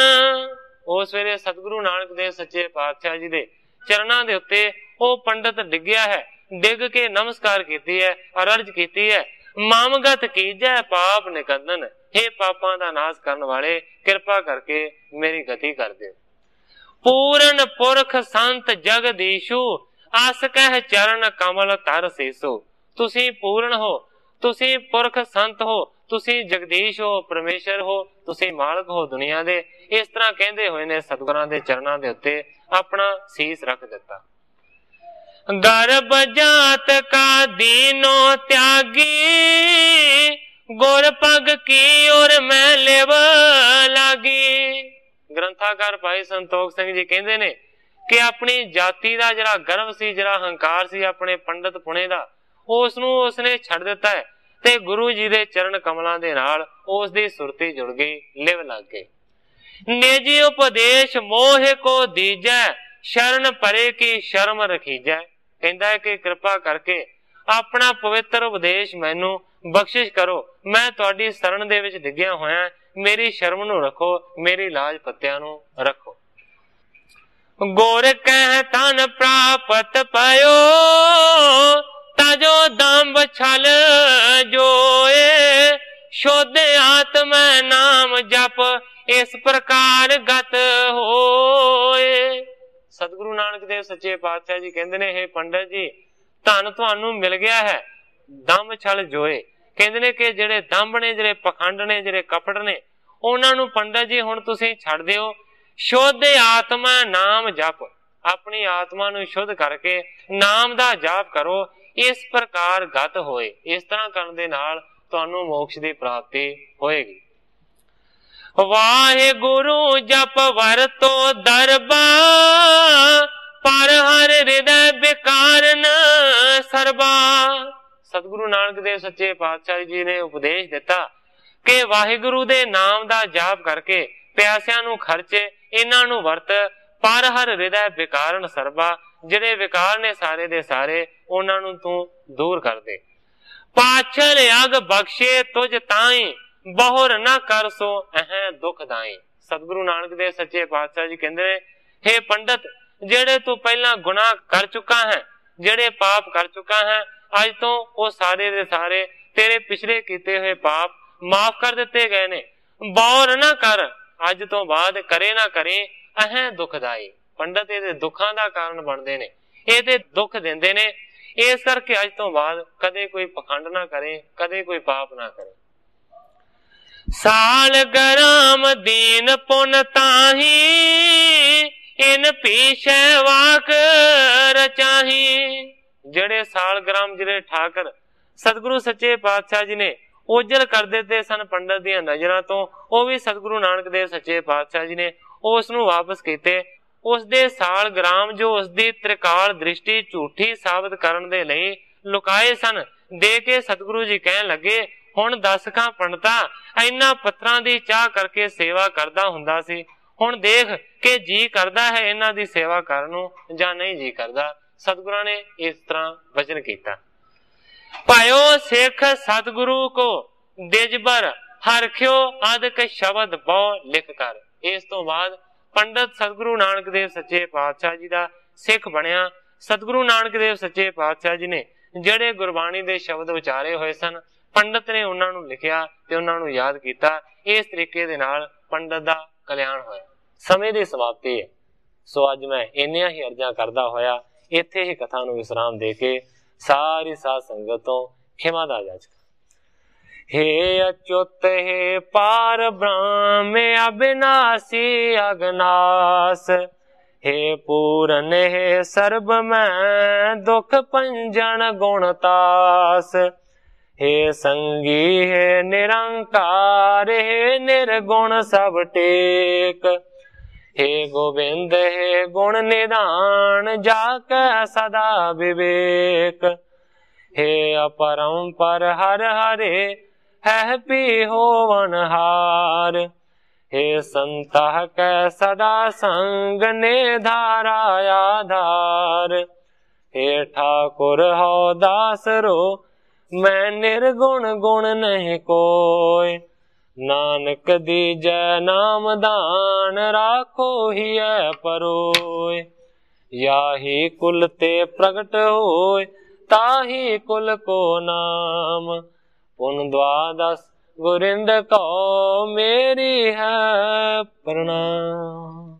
उस वेले सतगुरु नानक देव सच्चे पातशाह जी दे चरणां दे उत्ते ओ पंडित डिग्या है, डिग के नमस्कार कीती है और अर्ज कीती है ममगत की जय पाप निकंदन। हे पापां दा नाश करन वाले कृपा करके मेरी गति कर दे। पूर्ण पुरख संत जगदीशु आस कह चरण कमल तर सीसो। तुसी पूर्ण हो, तुसी पुरख संत हो, तुसी जगदीश हो, परमेश्वर हो, तुसी मालक हो दुनिया दे। इस तरह कहंदे होए ने सतगुरां दे चरणां दे उत्ते अपना सीस रख दिता। गर्भ जात का दीनो त्यागी गुर पग की ओर मैं लेव लागी। ग्रंथाकार भाई संतोख सिंह जी कहंदे ने कि अपनी जाति का जिहड़ा गर्व सी, जिहड़ा हंकार सी अपने पंडित पुणे दा, उसने छड़ दिता है ते गुरु जी दे चरण कमलां दे नाल उस दी सुरती जुड़ गई, लिव लग गई। निजी उपदेश मोह को दीजै शरण परे की शर्म रखीजै। कहंदा है कि कृपा करके अपना पवित्र उपदेश मैनू बख्शिश करो, मैं तुहाडी शरण दे विच डिग्या होया, मेरी शर्म नू रखो, मेरी लाज पत्तियां नू रखो। गुर कह तन प्राप्त पायो ताजो दम्ब छल जोए शुद्ध आत्मा नाम जप इस प्रकार गत होए। सतगुरु नानक देव सच्चे पातशाह जी कहंदे ने हे पंडित जी, धन तुहानू मिल गया है, दम्ब छल जोए। कहंदे ने कि जिहड़े दम्ब ने, जिहड़े पखंड ने, जिहड़े कपट ने, उन्हां नू पंडित जी हुण तुसीं छड्ड दिओ। शुद्ध आत्मा नाम जप, अपनी आत्मा नू शुद्ध करके नाम दा जाप करो, इस प्रकार गत होए। इस तरह करन दे नाल तुहानू मोक्ष दी प्राप्ति होएगी। वाहिगुरु जप वरतो दरबा पर हर हृदय विकारन सरबा। सतगुरु नानक देव सच्चे पातशाह जी ने उपदेश दिता कि वाहिगुरु दे नाम दा जाप करके प्यासियां नू खर्चे, इन्हां नू वरत, पर हर हृदय विकारन सरबा, जिहड़े विकार ने सारे दे सारे उन्हां नू तू दूर कर दे। पाछल अग बख्शे तुझ ताई बहुर न कर सो अह दुख दाई। सतगुरु नानक देव सच्चे पातशाह जी कहंदे ने हे पंडित, जेड़े तू पहला गुनाह कर चुका है, जेड़े पाप कर चुका है, अज तो वो सारे दे सारे तेरे पिछले कीते हुए पाप माफ कर दिते गए ने। बौर ना कर, अज तो बाद करे ना करे अह दुखदाई। पंडित ये दुखों का कारण बनते ने, ये दुख देंदे ने, इस करके अज तो बाद कदे कोई पखंड ना करे, कदे कोई पाप ना करे। साल गराम दीन पुन ताही इन पीछे वाक रचाही। जड़े साल ग्राम जिले ठाकर सतगुरु सच्चे पातशाह जी ने ओझल कर देते सन पंडित दी नजरां तो, वह भी सतगुरु नानक देव सच्चे पातशाह जी ने उसनू वापस कीते। उसदे साल ग्राम जो उसदी त्रिकाल दृष्टि झूठी साबित करन दे लई लुकाए सन, दे के सतगुरु जी कहन लगे हुण दस खां पंडिता इन्हां पत्थरां दी चाह करके सेवा करदा हुंदा सी, हुण देख के जी करदा है इन्हां दी सेवा करन नूं जां नहीं जी करदा। सतगुरां ने इस तरह वचन कीता। पायो सिख सतगुरु को दिजबर हरख्यो अदक शब्द बहु लिख कर। इस तो बाद ਪੰਡਤ ਸਤਿਗੁਰੂ ਨਾਨਕ ਦੇਵ ਸੱਚੇ ਪਾਤਸ਼ਾਹ ਜੀ ਦਾ ਸਿੱਖ ਬਣਿਆ। ਸਤਿਗੁਰੂ ਨਾਨਕ ਦੇਵ ਸੱਚੇ ਪਾਤਸ਼ਾਹ ਜੀ ਨੇ ਜਿਹੜੇ ਗੁਰਬਾਣੀ ਦੇ ਸ਼ਬਦ ਵਿਚਾਰੇ ਹੋਏ ਸਨ, ਪੰਡਤ ਨੇ ਉਹਨਾਂ ਨੂੰ ਲਿਖਿਆ ਤੇ ਉਹਨਾਂ ਨੂੰ ਯਾਦ ਕੀਤਾ। ਇਸ ਤਰੀਕੇ ਦੇ ਨਾਲ ਪੰਡਤ ਦਾ ਕਲਿਆਣ ਹੋਇਆ। ਸਮੇਂ ਦੀ ਸਮਾਪਤੀ ਹੈ, ਸੋ ਅੱਜ ਮੈਂ ਇੰਨੀਆਂ ਹੀ ਅਰਜ਼ਾਂ ਕਰਦਾ ਹੋਇਆ ਇੱਥੇ ਹੀ ਕਥਾ ਨੂੰ ਵਿਸਰਾਮ ਦੇ ਕੇ ਸਾਰੀ ਸਾਧ ਸੰਗਤ ਤੋਂ ਖਿਮਾ ਦਾ ਜਾਚਕਾਂ। हे अच्युत हे पार ब्रह्म अविनाशी अगनास, हे पूरन हे सर्ब में दुख पंजन गुणतास, हे संगी हे निरंकार हे निर्गुण सब टेक, हे गोविंद हे गुण निधान जाके सदा विवेक, हे अपरंपर हर हरे है पी होवनहार, हे संतः कै सदा संग ने धारा आधार, हे ठाकुर हो दास रो मैं निर्गुण गुण नहीं कोय, नानक दीजै नाम दान राखो ही परोय, याही कुल ते प्रगट होय ताही कुल को नाम, पुन द्वादश गुरिंद को मेरी है प्रणाम।